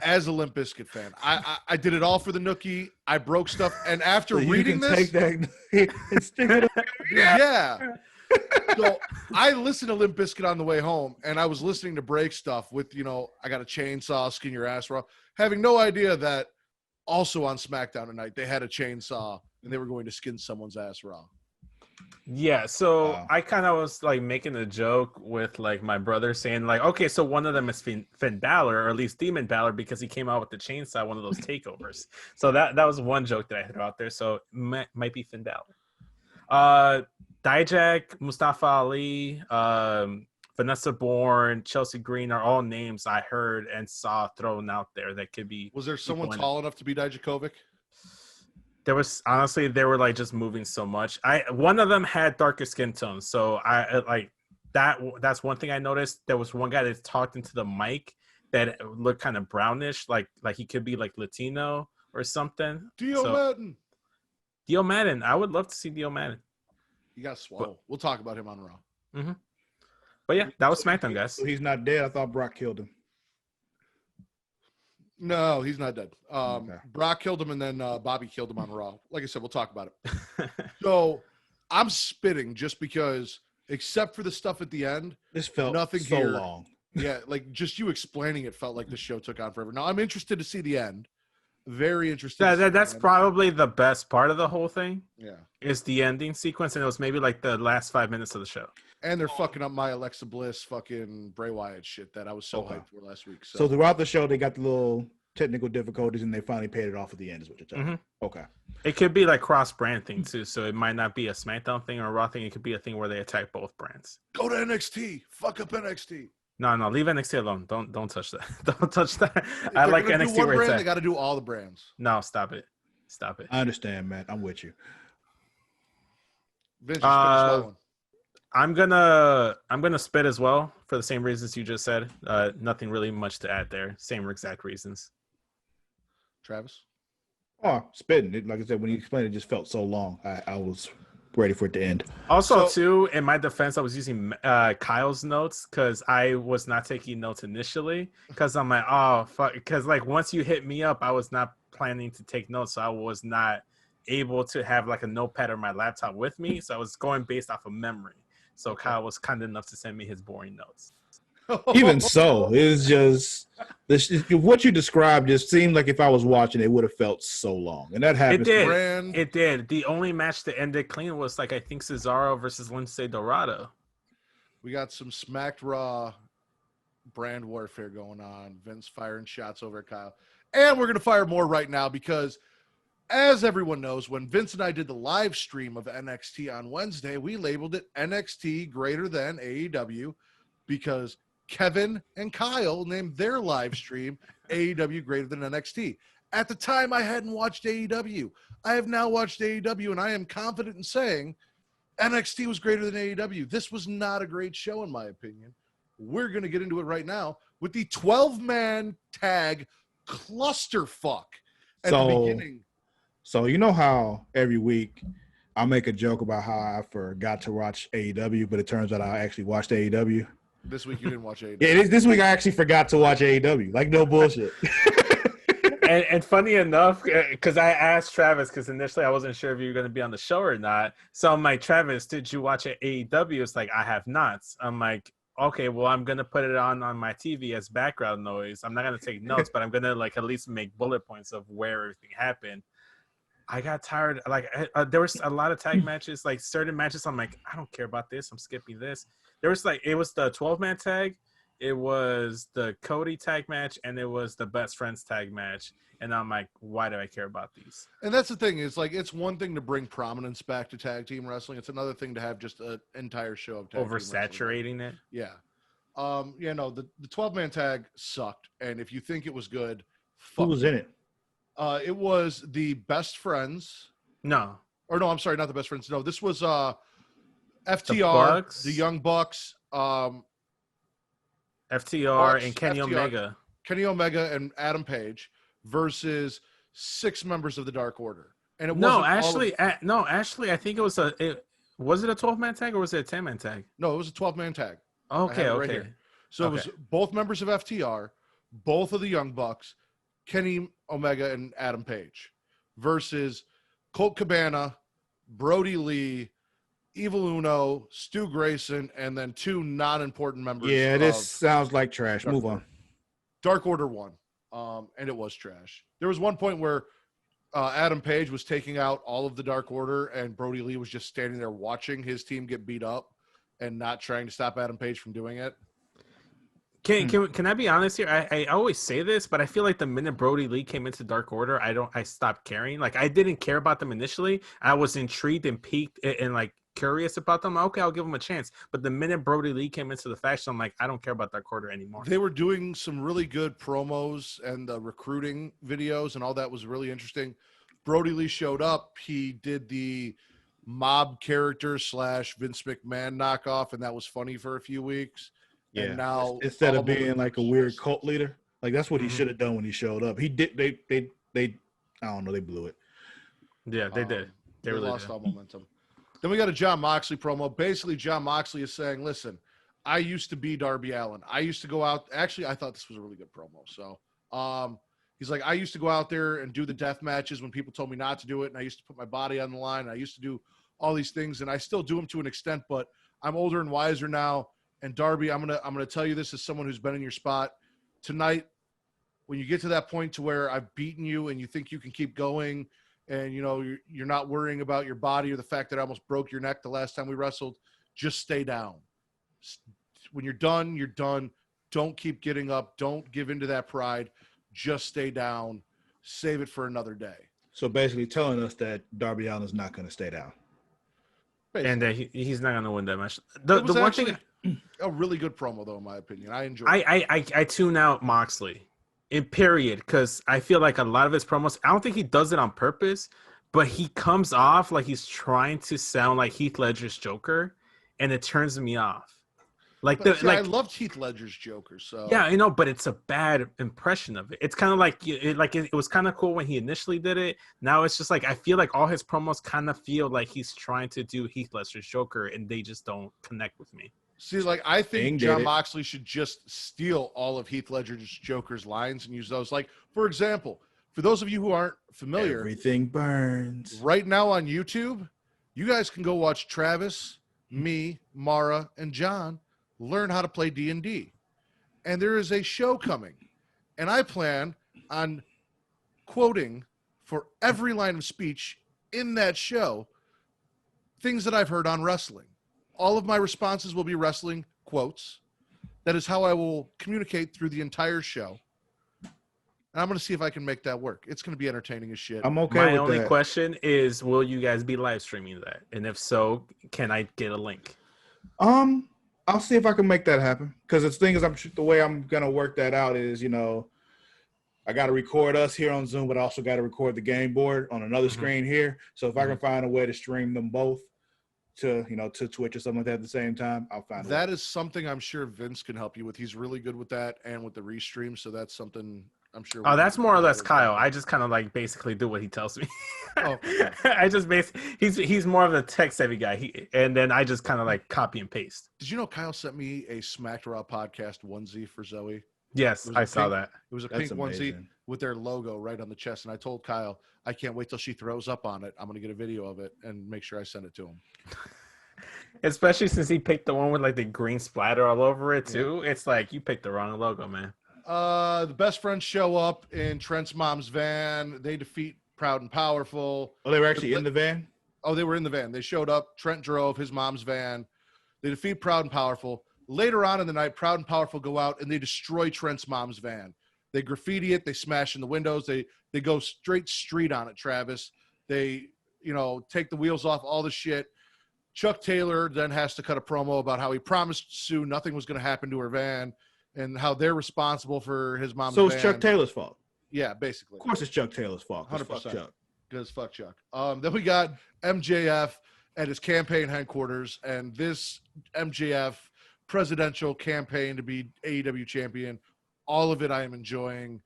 as a Limp Bizkit fan. I did it all for the Nookie. I broke stuff, and after reading this, take that and stick it. Yeah. So I listened to Limp Bizkit on the way home, and I was listening to Break Stuff with, I got a chainsaw, skin your ass raw, having no idea that also on SmackDown tonight they had a chainsaw and they were going to skin someone's ass raw. Yeah, so I kind of was like making a joke with like my brother saying like, okay, so one of them is Finn Balor, or at least Demon Balor, because he came out with the chainsaw, one of those takeovers. So that was one joke that I threw out there. So might be Finn Balor. Dijak, Mustafa Ali, Vanessa Bourne, Chelsea Green are all names I heard and saw thrown out there that could be. Was there someone tall enough to be Dijakovic? There was, honestly, they were like just moving so much. One of them had darker skin tones, so I like that. That's one thing I noticed. There was one guy that talked into the mic that looked kind of brownish, like he could be like Latino or something. Madden. Dio Madden. I would love to see Dio Madden. He got swole. We'll talk about him on Raw. Mm-hmm. But yeah, that was SmackDown, guys. So he's not dead. I thought Brock killed him. No, he's not dead. Okay. Brock killed him, and then Bobby killed him on Raw. Like I said, we'll talk about it. So I'm spitting just because, except for the stuff at the end, this felt nothing so here. Long. Yeah, like just you explaining it felt like the show took on forever. Now I'm interested to see the end. Very interested. That's probably the best part of the whole thing. Yeah, is the ending sequence, and it was maybe like the last 5 minutes of the show. And they're fucking up my Alexa Bliss fucking Bray Wyatt shit that I was so hyped for last week. So throughout the show, they got the little technical difficulties, and they finally paid it off at the end. Is what you're telling me? Okay. It could be like cross-brand thing too, so it might not be a SmackDown thing or a Raw thing. It could be a thing where they attack both brands. Go to NXT. Fuck up NXT. No, leave NXT alone. Don't touch that. Don't touch that. I like NXT where it's at. They got to do all the brands. No, stop it. I understand, man. I'm with you. Vince, I'm gonna spit as well for the same reasons you just said. Nothing really much to add there. Same exact reasons. Travis? Oh, spitting. Like I said, when you explained it, just felt so long. I was ready for it to end. Also, too, in my defense, I was using Kyle's notes because I was not taking notes initially because I'm like, oh, fuck. Because, like, once you hit me up, I was not planning to take notes, so I was not able to have, like, a notepad or my laptop with me, so I was going based off of memory. So Kyle was kind enough to send me his boring notes. Even so, it's just what you described just seemed like if I was watching, it would have felt so long, and that happened. It did. The only match that ended clean was like I think Cesaro versus Lince Dorado. We got some smacked Raw brand warfare going on. Vince firing shots over at Kyle, and we're gonna fire more right now because, as everyone knows, when Vince and I did the live stream of NXT on Wednesday, we labeled it NXT greater than AEW because Kevin and Kyle named their live stream AEW greater than NXT. At the time, I hadn't watched AEW. I have now watched AEW, and I am confident in saying NXT was greater than AEW. This was not a great show, in my opinion. We're going to get into it right now with the 12-man tag clusterfuck at the beginning. So you know how every week I make a joke about how I forgot to watch AEW, but it turns out I actually watched AEW. This week you didn't watch AEW. Yeah, this week I actually forgot to watch AEW. Like, no bullshit. and funny enough, because I asked Travis, because initially I wasn't sure if you were going to be on the show or not. So I'm like, Travis, did you watch AEW? It's like, I have not. I'm like, okay, well, I'm going to put it on my TV as background noise. I'm not going to take notes, but I'm going to like at least make bullet points of where everything happened. I got tired. Like there was a lot of tag matches, like certain matches. I'm like, I don't care about this. I'm skipping this. There was like, it was the 12-man tag. it was the Cody tag match, and it was the Best Friends tag match. And I'm like, why do I care about these? And that's the thing is like it's one thing to bring prominence back to tag team wrestling. It's another thing to have just an entire show of tag team wrestling. Oversaturating it. Yeah. The 12-man tag sucked, and if you think it was good, Who was in it? It was the Best Friends. No. Or no, I'm sorry, not the Best Friends. No, this was FTR, the Young Bucks, FTR, Bucks, and Kenny FTR, Omega. Kenny Omega and Adam Page versus 6 members of the Dark Order. And it No, wasn't actually, I think it was was it a 12-man tag or was it a 10-man tag? No, it was a 12-man tag. Okay. Right here. So it was both members of FTR, both of the Young Bucks, Kenny Omega and Adam Page versus Colt Cabana, Brody Lee, Evil Uno, Stu Grayson, and then 2 non-important members. Yeah, this sounds like trash. Move on. Dark Order won, and it was trash. There was one point where Adam Page was taking out all of the Dark Order, and Brody Lee was just standing there watching his team get beat up and not trying to stop Adam Page from doing it. Can I be honest here? I always say this, but I feel like the minute Brody Lee came into Dark Order, I stopped caring. Like I didn't care about them initially. I was intrigued and piqued and like curious about them. Okay, I'll give them a chance. But the minute Brody Lee came into the faction, I'm like, I don't care about Dark Order anymore. They were doing some really good promos and the recruiting videos and all that was really interesting. Brody Lee showed up. He did the mob character / Vince McMahon knockoff, and that was funny for a few weeks. Yeah. And now instead of being like a weird cult leader, like that's what he should have done when he showed up. He did. They. I don't know. They blew it. Yeah, they did. They really lost did. all momentum. Then we got a Jon Moxley promo. Basically, Jon Moxley is saying, "Listen, I used to be Darby Allin. I used to go out. Actually, I thought this was a really good promo. So, he's like, I used to go out there and do the death matches when people told me not to do it, and I used to put my body on the line. And I used to do all these things, and I still do them to an extent, but I'm older and wiser now. And Darby, I'm gonna tell you this as someone who's been in your spot tonight. When you get to that point to where I've beaten you and you think you can keep going, and you know you're not worrying about your body or the fact that I almost broke your neck the last time we wrestled, just stay down. When you're done, you're done. Don't keep getting up. Don't give into that pride. Just stay down. Save it for another day." So basically, telling us that Darby Allin's not going to stay down, and that he's not going to win that match. The one thing. A really good promo, though, in my opinion. I enjoy it. I tune out Moxley, in period, because I feel like a lot of his promos, I don't think he does it on purpose, but he comes off like he's trying to sound like Heath Ledger's Joker, and it turns me off. Like I loved Heath Ledger's Joker, so yeah, I know, but it's a bad impression of it. It's kind of like it was kind of cool when he initially did it. Now it's just like I feel like all his promos kind of feel like he's trying to do Heath Ledger's Joker, and they just don't connect with me. See, like I think Jon Moxley should just steal all of Heath Ledger's Joker's lines and use those. Like, for example, for those of you who aren't familiar, everything burns. Right now on YouTube, you guys can go watch Travis, me, Mara, and John learn how to play D&D. And there is a show coming, and I plan on quoting for every line of speech in that show things that I've heard on wrestling. All of my responses will be wrestling quotes. That is how I will communicate through the entire show. And I'm going to see if I can make that work. It's going to be entertaining as shit. I'm okay with that. My only question is, will you guys be live streaming that? And if so, can I get a link? I'll see if I can make that happen. Because the thing is, the way I'm going to work that out is, I got to record us here on Zoom, but I also got to record the game board on another screen here. So if I can find a way to stream them both to Twitch or something like that at the same time, I'll find that is something I'm sure Vince can help you with. He's really good with that and with the restream, so that's something I'm sure. Oh, that's more or less Kyle. I just kind of like basically do what he tells me. I just he's more of a tech savvy guy. And then I just kind of like copy and paste. Did you know Kyle sent me a Smacked Raw podcast onesie for Zoe? Yes, I saw that. It was a pink onesie with their logo right on the chest. And I told Kyle, I can't wait till she throws up on it. I'm going to get a video of it and make sure I send it to him. Especially since he picked the one with like the green splatter all over it too. Yeah. It's like you picked the wrong logo, man. The best friends show up in Trent's mom's van. They defeat Proud and Powerful. Oh, they were actually in the van? Oh, they were in the van. They showed up. Trent drove his mom's van. They defeat Proud and Powerful. Later on in the night, Proud and Powerful go out and they destroy Trent's mom's van. They graffiti it. They smash in the windows. They go straight street on it, Travis. They, take the wheels off all the shit. Chuck Taylor then has to cut a promo about how he promised Sue nothing was going to happen to her van and how they're responsible for his mom's van. So it's Chuck Taylor's fault. Yeah, basically. Of course it's Chuck Taylor's fault. 100%. Because fuck Chuck. Then we got MJF at his campaign headquarters, and this MJF presidential campaign to be AEW champion, all of it I am enjoying.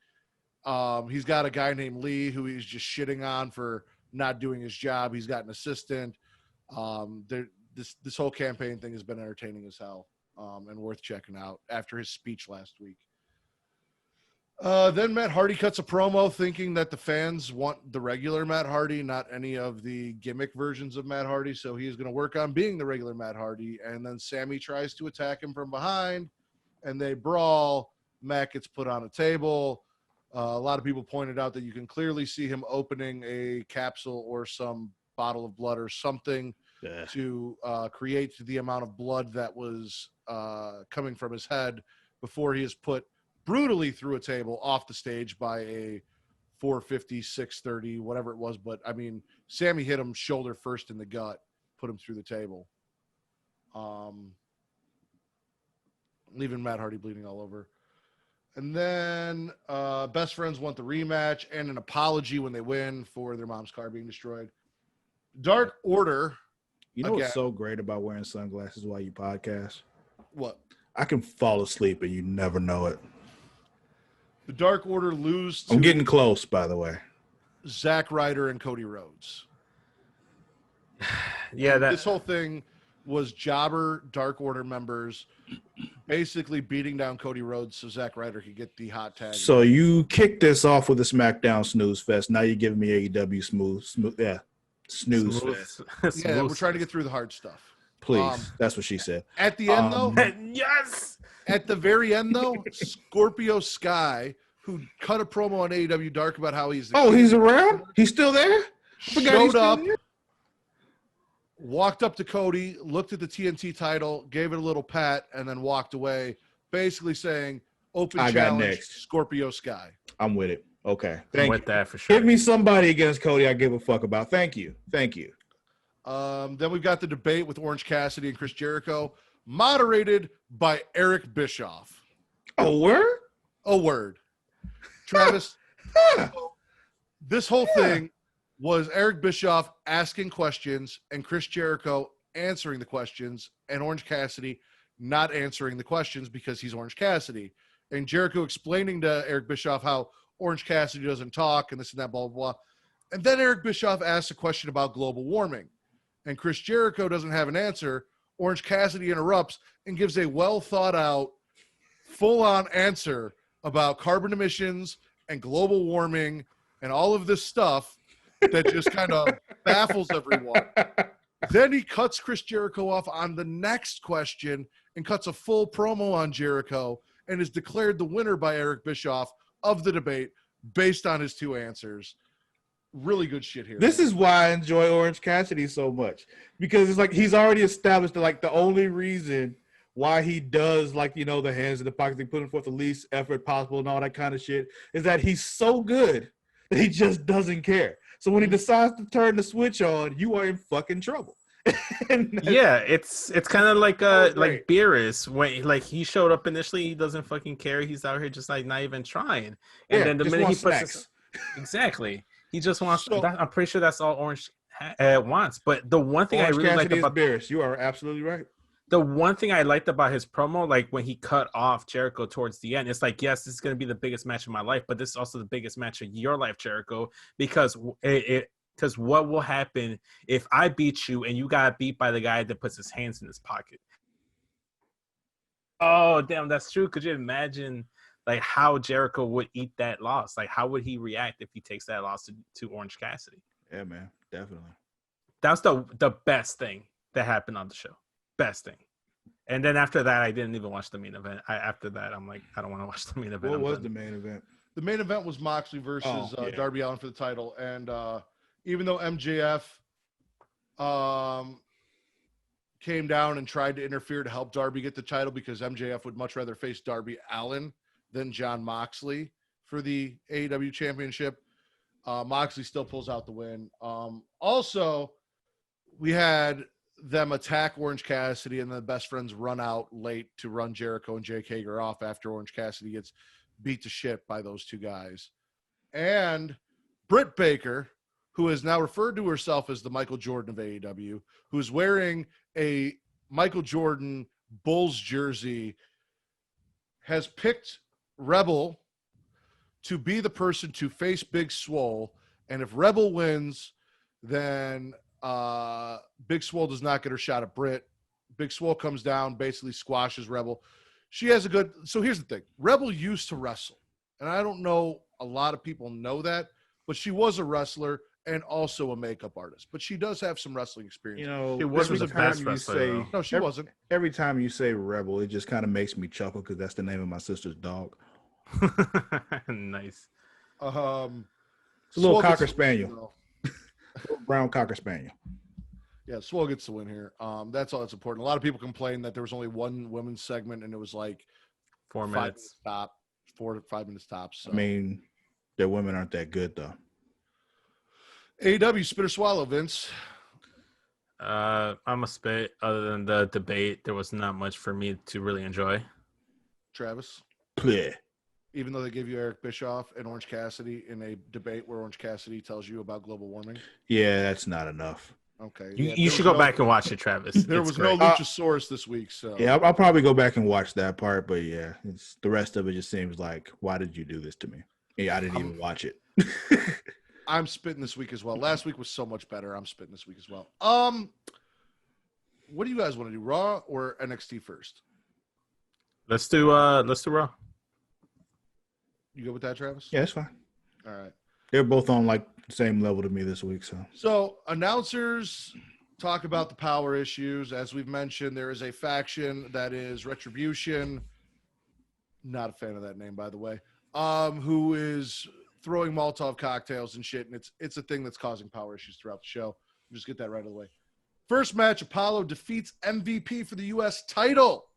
He's got a guy named Lee who he's just shitting on for not doing his job. He's got an assistant. This whole campaign thing has been entertaining as hell, and worth checking out after his speech last week. Then Matt Hardy cuts a promo thinking that the fans want the regular Matt Hardy, not any of the gimmick versions of Matt Hardy. So he's going to work on being the regular Matt Hardy. And then Sammy tries to attack him from behind and they brawl. Matt gets put on a table. A lot of people pointed out that you can clearly see him opening a capsule or some bottle of blood or something to create the amount of blood that was coming from his head before he is put brutally through a table off the stage by a 450, 630, whatever it was. But, I mean, Sammy hit him shoulder first in the gut, put him through the table. Leaving Matt Hardy bleeding all over. And then Best Friends want the rematch and an apology when they win for their mom's car being destroyed. Dark Order. You know what's so great about wearing sunglasses while you podcast? What? I can fall asleep and you never know it. The Dark Order lose to I'm getting close, by the way. Zack Ryder and Cody Rhodes. Yeah, this whole thing was jobber Dark Order members basically beating down Cody Rhodes so Zack Ryder could get the hot tag. So you kicked this off with a SmackDown snooze fest. Now you're giving me AEW snooze fest. Yeah, we're trying to get through the hard stuff. Please, that's what she said. At the end, though, yes. At the very end, though, Scorpio Sky, who cut a promo on AEW Dark about how he's he's around? He's still there? Showed up, walked up to Cody, looked at the TNT title, gave it a little pat, and then walked away, basically saying, "Open challenge, Scorpio Sky." I'm with it. Okay, I'm with that for sure. Give me somebody against Cody I give a fuck about. Thank you. Then we've got the debate with Orange Cassidy and Chris Jericho, moderated by Eric Bischoff. A word? Travis, this whole thing was Eric Bischoff asking questions and Chris Jericho answering the questions and Orange Cassidy not answering the questions because he's Orange Cassidy. And Jericho explaining to Eric Bischoff how Orange Cassidy doesn't talk and this and that, blah, blah, blah. And then Eric Bischoff asks a question about global warming. And Chris Jericho doesn't have an answer. Orange Cassidy interrupts and gives a well-thought-out, full-on answer about carbon emissions and global warming and all of this stuff that just kind of baffles everyone. Then he cuts Chris Jericho off on the next question and cuts a full promo on Jericho and is declared the winner by Eric Bischoff of the debate based on his two answers. Really good shit here. This is why I enjoy Orange Cassidy so much, because it's like he's already established that like the only reason why he does like, you know, the hands in the pockets, they putting forth the least effort possible and all that kind of shit is that he's so good that he just doesn't care. So when he decides to turn the switch on, you are in fucking trouble. Yeah, it's kind of like like Beerus when like he showed up initially, he doesn't fucking care. He's out here just like not even trying. And then the minute he puts exactly. He just wants. I'm pretty sure that's all Orange wants. But the one thing Orange I really liked about Beerus, you are absolutely right. The one thing I liked about his promo, like when he cut off Jericho towards the end, it's like, yes, this is going to be the biggest match of my life, but this is also the biggest match of your life, Jericho, because because what will happen if I beat you and you got beat by the guy that puts his hands in his pocket? Oh, damn, that's true. Could you imagine? Like how Jericho would eat that loss. Like how would he react if he takes that loss to Orange Cassidy? Yeah, man, definitely. That's the best thing that happened on the show. Best thing. And then after that, I didn't even watch the main event. After that, I'm like, I don't want to watch the main event. What was the main event? The main event was Moxley versus Darby Allin for the title. And even though MJF came down and tried to interfere to help Darby get the title because MJF would much rather face Darby Allin than Jon Moxley for the AEW championship. Moxley still pulls out the win. Also, we had them attack Orange Cassidy and the Best Friends run out late to run Jericho and Jake Hager off after Orange Cassidy gets beat to shit by those two guys. And Britt Baker, who has now referred to herself as the Michael Jordan of AEW, who's wearing a Michael Jordan Bulls jersey, has picked Rebel to be the person to face Big Swole. And if Rebel wins, then Big Swole does not get her shot at Britt. Big Swole comes down, basically squashes Rebel. She has a good – so here's the thing. Rebel used to wrestle. And I don't know a lot of people know that, but she was a wrestler and also a makeup artist. But she does have some wrestling experience. You know, It wasn't the every time best you wrestler, say- though. No, she wasn't. Every time you say Rebel, it just kind of makes me chuckle because that's the name of my sister's dog. Nice. It's a little Swole cocker gets- spaniel, little brown cocker spaniel. Yeah, Swole gets the win here. That's all that's important. A lot of people complain that there was only one women's segment and it was like 4 5 minutes. top, 4 to 5 minutes tops. So. I mean, their women aren't that good though. AEW spit or swallow, Vince. I'm a spit. Other than the debate, there was not much for me to really enjoy. Travis. Pleh. Even though they gave you Eric Bischoff and Orange Cassidy in a debate where Orange Cassidy tells you about global warming. Yeah, that's not enough. Okay. You, yeah, you there should was go back and watch it, Travis. There It's was great. no Luchasaurus this week, so Yeah, I'll probably go back and watch that part, but yeah, it's the rest of it just seems like, why did you do this to me? Yeah, I didn't even watch it. I'm spitting this week as well. Last week was so much better. I'm spitting this week as well. What do you guys want to do, Raw or NXT first? Let's do Raw. You go with that, Travis? Yeah, it's fine. All right. They're both on like the same level to me this week, so So announcers talk about the power issues. As we've mentioned, there is a faction that is Retribution. Not a fan of that name, by the way. Who is throwing Molotov cocktails and shit, and it's a thing that's causing power issues throughout the show. Just get that right out of the way. First match, Apollo defeats MVP for the U.S. title.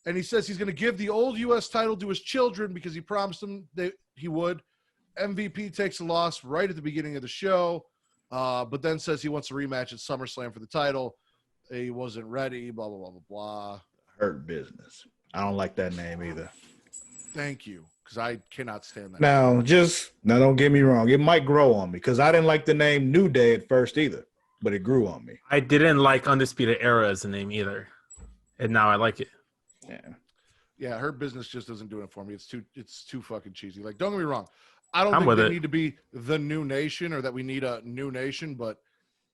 And he says he's going to give the old U.S. title to his children because he promised them that he would. MVP takes a loss right at the beginning of the show, but then says he wants a rematch at SummerSlam for the title. He wasn't ready, blah, blah, blah, blah, blah. Hurt Business. I don't like that name either. Thank you, because I cannot stand that. Now, don't get me wrong. It might grow on me because I didn't like the name New Day at first either, but it grew on me. I didn't like Undisputed Era as a name either, and now I like it. Yeah, Hurt Business just doesn't do it for me. It's too fucking cheesy. Like, don't get me wrong. I don't I'm think with they it. need to be the new nation or that we need a new nation, but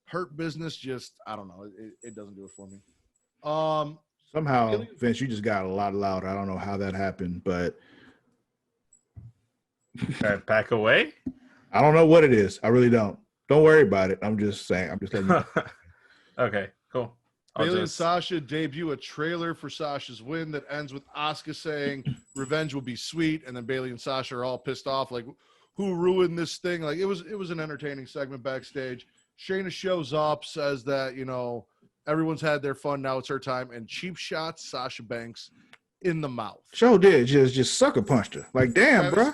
Hurt Business just, I don't know. It doesn't do it for me. Somehow, Vince, you just got a lot louder. I don't know how that happened, but All right, back away. I don't know what it is. I really don't. Don't worry about it. I'm just saying. I'm just letting you know. Okay, cool. I'll Bayley and just- Sasha debut a trailer for Sasha's win that ends with Asuka saying revenge will be sweet, and then Bayley and Sasha are all pissed off, like, who ruined this thing? Like, it was an entertaining segment backstage. Shayna shows up, says that, everyone's had their fun, now it's her time, and cheap shots Sasha Banks in the mouth. Show did just sucker punched her. Like, damn, Travis, bro.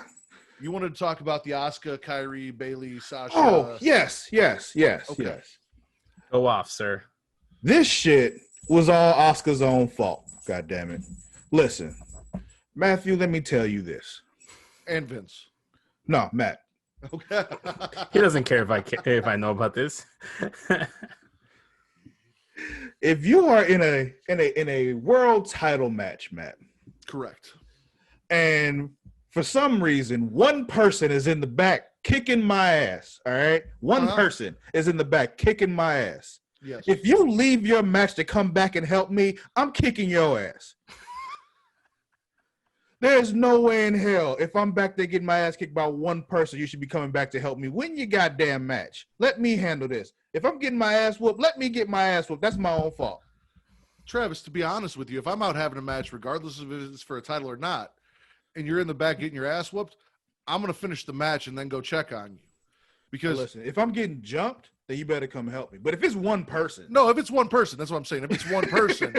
You wanted to talk about the Asuka, Kyrie, Bayley, Sasha. Oh, yes. Okay. Go off, sir. This shit was all Oscar's own fault. God damn it. Listen, Matthew, let me tell you this. And Vince. No, Matt. Okay. He doesn't care if I know about this. If you are in a world title match, Matt, Correct. and for some reason one person is in the back kicking my ass, all right? One person is in the back kicking my ass. Yes. If you leave your match to come back and help me, I'm kicking your ass. There's no way in hell if I'm back there getting my ass kicked by one person, you should be coming back to help me. Win your goddamn match. Let me handle this. If I'm getting my ass whooped, let me get my ass whooped. That's my own fault. Travis, to be honest with you, if I'm out having a match, regardless of if it's for a title or not, and you're in the back getting your ass whooped, I'm going to finish the match and then go check on you. Because Listen, if I'm getting jumped, then you better come help me. But if it's one person, No, if it's one person, that's what I'm saying. If it's one person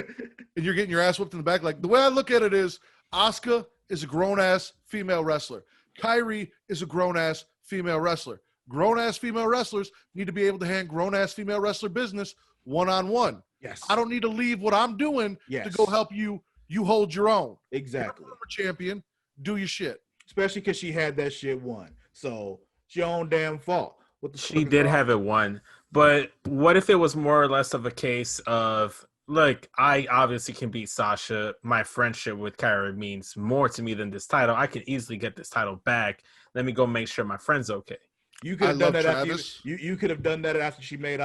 and you're getting your ass whipped in the back, like the way I look at it is Asuka is a grown-ass female wrestler. Kyrie is a grown-ass female wrestler. Grown-ass female wrestlers need to be able to handle grown-ass female wrestler business one-on-one. yes, I don't need to leave what I'm doing yes. to go help you. You hold your own. Exactly. You're a champion. Do your shit. Especially because she had that shit won. So it's your own damn fault. What the She fuck is did wrong? have it won, but what if it was more or less of a case of, look, I obviously can beat Sasha. My friendship with Kyrie means more to me than this title. I can easily get this title back. Let me go make sure my friend's okay. You could have I done love that after Travis. you could have done that after she made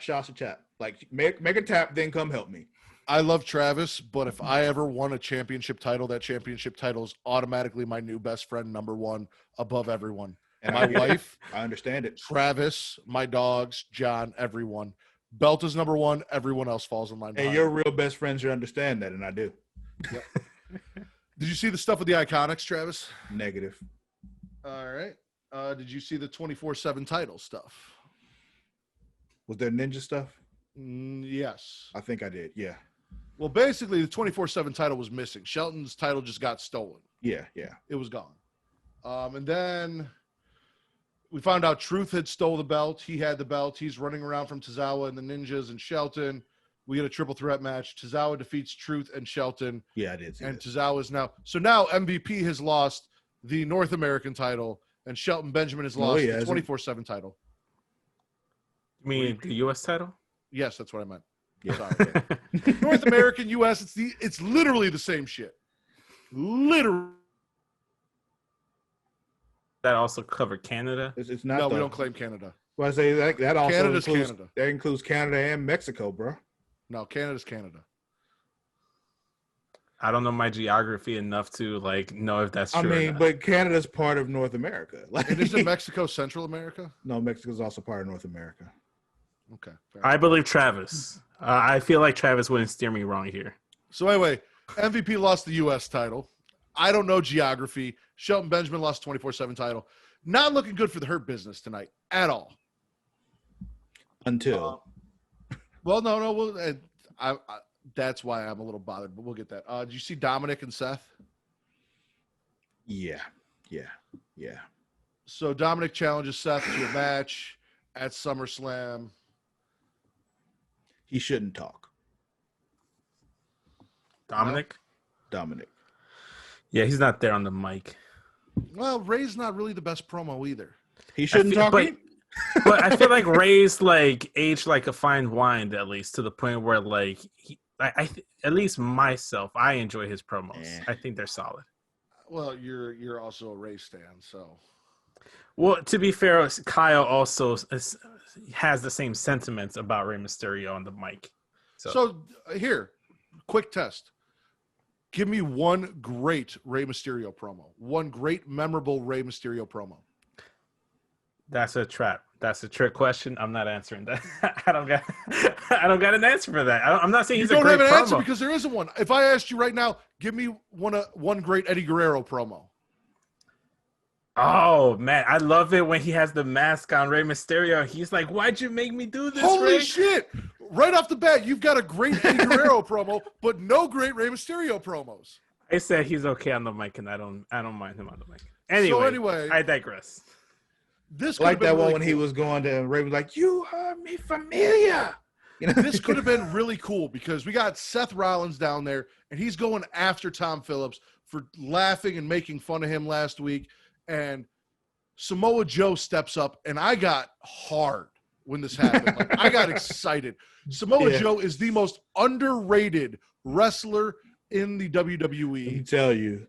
Sasha tap. Like make a tap, then come help me. I love Travis, but if I ever won a championship title, that championship title is automatically my new best friend, number one, above everyone. And My wife, I understand it. Travis, my dogs, John, everyone. Belt is number one. Everyone else falls in line. And behind. your real best friends should understand that, and I do. Did you see the stuff with the Iconics, Travis? Negative. All right. Did you see the 24/7 title stuff? Was there ninja stuff? Yes. I think I did. Yeah. Well, basically, the 24/7 title was missing. Shelton's title just got stolen. Yeah. It was gone. And then we found out Truth had stole the belt. He had the belt. He's running around from Tozawa and the Ninjas and Shelton. We get a triple threat match. Tozawa defeats Truth and Shelton. Yeah, I did see And this. Tozawa is now. So now MVP has lost the North American title, and Shelton Benjamin has lost the 24/7 title. You mean the U.S. title? Yes, that's what I meant. Yeah. Sorry. North American, U.S. It's literally the same shit. Literally. That also covered Canada. It's not. No, though. we don't claim Canada. Well, I say that also Canada's includes Canada. that includes Canada and Mexico, bro. No, Canada's Canada. I don't know my geography enough to know if that's true. I or mean, not. but Canada's part of North America. Like, And isn't Mexico Central America? no, Mexico's also part of North America. Okay. Fair I believe Travis. I feel like Travis wouldn't steer me wrong here. So anyway, MVP lost the U.S. title. I don't know geography. Shelton Benjamin lost 24/7 title. Not looking good for the Hurt Business tonight at all. Until Well, no. Well, I that's why I'm a little bothered, but we'll get that. Did you see Dominic and Seth? yeah. So Dominic challenges Seth to a match at SummerSlam. He shouldn't talk. Dominic? Dominic. Yeah, he's not there on the mic. Well, Ray's not really the best promo either. He shouldn't talk. But I feel like Ray's aged like a fine wine, at least to the point where at least myself, I enjoy his promos. Eh. I think they're solid. Well, you're also a Ray stan, so. Well, to be fair, Kyle also has the same sentiments about Rey Mysterio on the mic. So here, quick test. Give me one great Rey Mysterio promo. One great, memorable Rey Mysterio promo. That's a trap. That's a trick question. I'm not answering that. I don't got an answer for that. I'm not saying he's You don't a great have an promo. answer because there isn't one. If I asked you right now, give me one great Eddie Guerrero promo. Oh man, I love it when he has the mask on Rey Mysterio. He's like, "Why'd you make me do this?" Holy Rey? shit! Right off the bat, you've got a great Eddie Guerrero promo, but no great Rey Mysterio promos. I said he's okay on the mic, and I don't mind him on the mic. Anyway, I digress. This Like that one really when he cool. was going to Ray was like, "You heard me familiar." You know, This could have been really cool because we got Seth Rollins down there, and he's going after Tom Phillips for laughing and making fun of him last week. And Samoa Joe steps up, and I got hard when this happened. I got excited. Samoa Joe is the most underrated wrestler in the Let me WWE. tell you,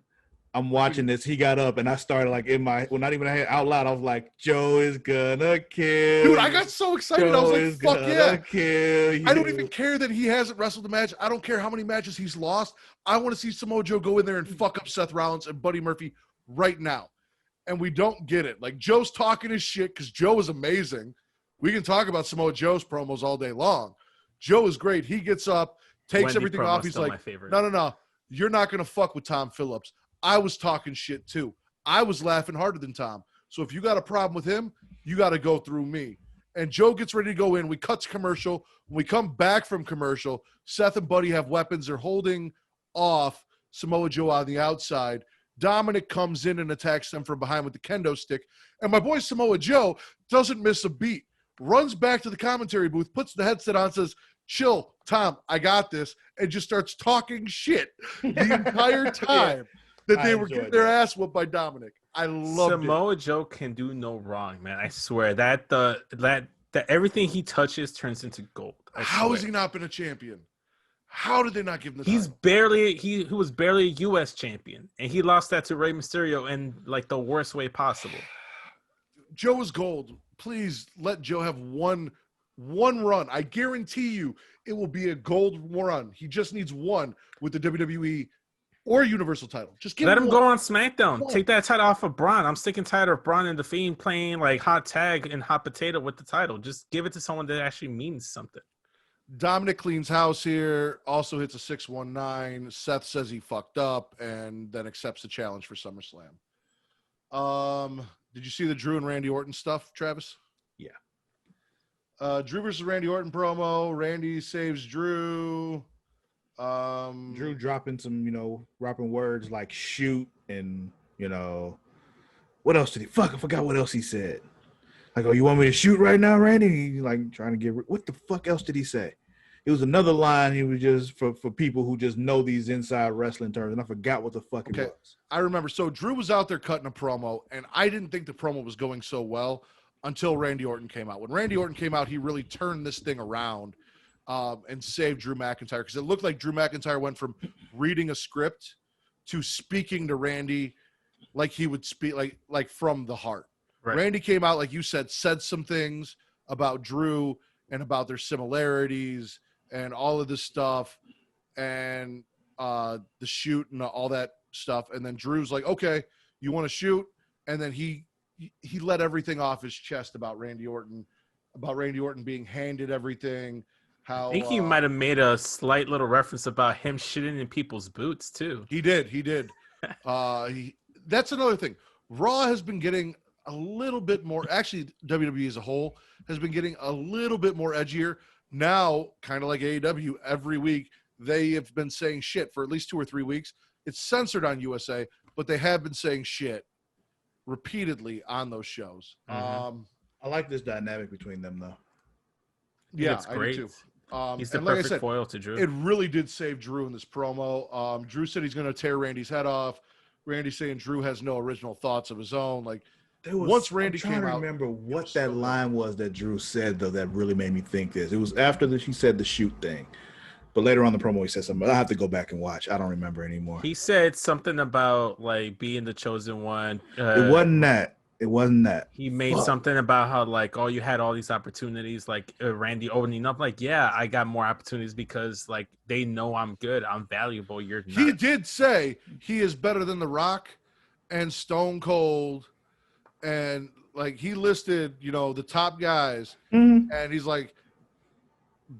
I'm watching this. He got up, and I started not even out loud. I was like, "Joe is gonna kill." Dude, I got so excited. I was like, fuck yeah. Kill you. I don't even care that he hasn't wrestled a match. I don't care how many matches he's lost. I want to see Samoa Joe go in there and fuck up Seth Rollins and Buddy Murphy right now. And we don't get it. Joe's talking his shit because Joe is amazing. We can talk about Samoa Joe's promos all day long. Joe is great. He gets up, takes Wendy everything promo's off. He's still like, my favorite. no. You're not going to fuck with Tom Phillips. I was talking shit too. I was laughing harder than Tom. So if you got a problem with him, you got to go through me. And Joe gets ready to go in. We cut to commercial. When we come back from commercial, Seth and Buddy have weapons. They're holding off Samoa Joe on the outside. Dominic comes in and attacks them from behind with the kendo stick. And my boy Samoa Joe doesn't miss a beat. Runs back to the commentary booth, puts the headset on, says, "Chill, Tom, I got this," and just starts talking shit the entire time that they were getting their ass whooped by Dominic. I loved it. Samoa Joe can do no wrong, man. I swear that everything he touches turns into gold. How has he not been a champion? How did they not give him the title? He was barely a U.S. champion, and he lost that to Rey Mysterio in like the worst way possible. Joe is gold. Please let Joe have one run. I guarantee you it will be a gold run. He just needs one with the WWE or Universal title. Just let him go on SmackDown. Take that title off of Braun. I'm sick and tired of Braun and The Fiend playing like hot tag and hot potato with the title. Just give it to someone that actually means something. Dominic cleans house here. Also hits a 619. Seth says he fucked up and then accepts the challenge for SummerSlam. Did you see the Drew and Randy Orton stuff, Travis? Yeah. Drew versus Randy Orton promo. Randy saves Drew. Drew dropping some, dropping words like shoot and, what else did he? Fuck, I forgot what else he said. Like, oh, you want me to shoot right now, Randy? He like trying to get, what the fuck else did he say? It was another line. He was just for people who just know these inside wrestling terms, and I forgot what the fuck it was. I remember. So Drew was out there cutting a promo, and I didn't think the promo was going so well until Randy Orton came out. When Randy Orton came out, he really turned this thing around and saved Drew McIntyre, because it looked like Drew McIntyre went from reading a script to speaking to Randy like he would speak, like from the heart. Right. Randy came out, like you said some things about Drew and about their similarities and all of this stuff and the shoot and all that stuff. And then Drew's like, okay, you want to shoot? And then he let everything off his chest about Randy Orton being handed everything. How I think he might have made a slight little reference about him shitting in people's boots too. He did. That's another thing. Raw has been getting a little bit more, actually WWE as a whole has been getting a little bit more edgier. Now, kind of like AEW, every week they have been saying shit for at least 2 or 3 weeks. It's censored on USA, but they have been saying shit repeatedly on those shows. Mm-hmm. I like this dynamic between them, though. Yeah, it's great. I do too. He's the perfect foil to Drew. It really did save Drew in this promo. Drew said he's going to tear Randy's head off. Randy saying Drew has no original thoughts of his own. Like, once Randy came out, I'm trying to remember what that line was that Drew said, though, that really made me think this. It was after he said the shoot thing. But later on in the promo, he said something. I'll have to go back and watch. I don't remember anymore. He said something about, like, being the chosen one. It wasn't that. It wasn't that. He made something about how, like, oh, you had all these opportunities, like Randy opening up. Like, yeah, I got more opportunities because, like, they know I'm good. I'm valuable. You're not. He did say he is better than The Rock and Stone Cold. And, like, he listed, the top guys. Mm-hmm. And he's like,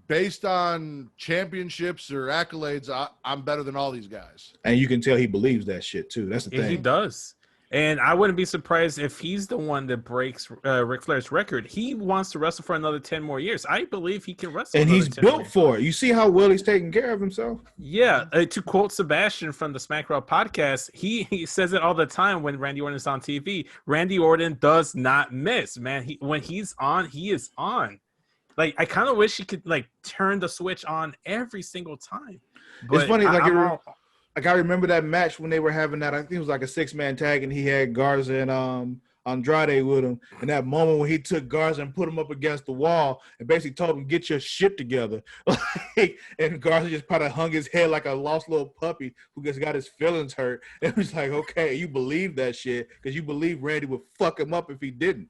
based on championships or accolades, I'm better than all these guys. And you can tell he believes that shit, too. That's the thing. He does. And I wouldn't be surprised if he's the one that breaks Ric Flair's record. He wants to wrestle for another 10 more years. I believe he can wrestle. And he's built for it. You see how well he's taking care of himself? Yeah. To quote Sebastian from the SmackDown podcast, he says it all the time when Randy Orton is on TV. Randy Orton does not miss, man. When he's on, he is on. Like, I kind of wish he could, like, turn the switch on every single time. But it's funny, I remember that match when they were having that. I think it was like a 6-man tag, and he had Garza and Andrade with him. And that moment when he took Garza and put him up against the wall and basically told him, "Get your shit together." And Garza just probably hung his head like a lost little puppy who just got his feelings hurt. And it was like, okay, you believe that shit because you believe Randy would fuck him up if he didn't.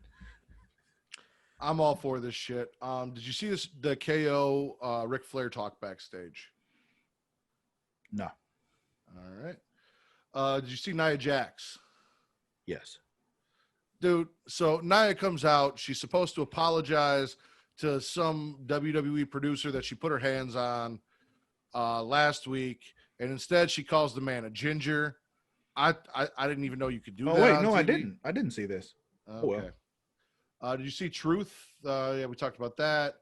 I'm all for this shit. Did you see the KO Ric Flair talk backstage? No. All right. Did you see Nia Jax? Yes. Dude, so Nia comes out. She's supposed to apologize to some WWE producer that she put her hands on last week, and instead she calls the man a ginger. I didn't even know you could do that. Oh, wait, no, TV. I didn't. I didn't see this. Okay. Oh, well. Did you see Truth? Yeah, we talked about that.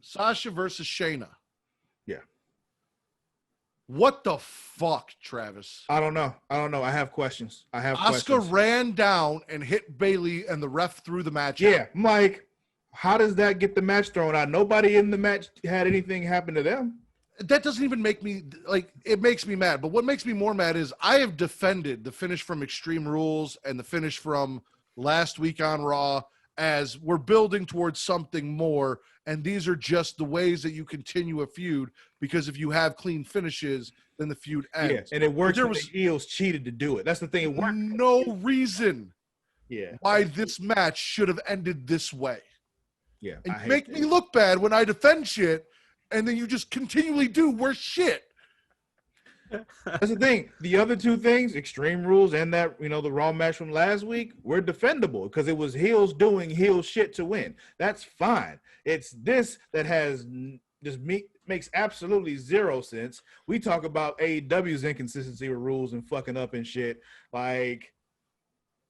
Sasha versus Shayna. Yeah. What the fuck, Travis? I don't know. I have questions. Asuka ran down and hit Bailey, and the ref threw the match out. Yeah, Mike. How does that get the match thrown out? Nobody in the match had anything happen to them. That doesn't even make me like. It makes me mad. But what makes me more mad is I have defended the finish from Extreme Rules and the finish from last week on Raw as we're building towards something more. And these are just the ways that you continue a feud, because if you have clean finishes, then the feud ends. Yeah, and it works when the heels cheated to do it. That's the thing. It worked. No reason Yeah. why this match should have ended this way. Yeah. And make me look bad when I defend shit, and then you just continually do worse shit. That's the thing. The other two things, Extreme Rules and that, the Raw match from last week, were defendable because it was heels doing heel shit to win. That's fine. It's this that makes absolutely zero sense. We talk about AEW's inconsistency with rules and fucking up and shit. Like,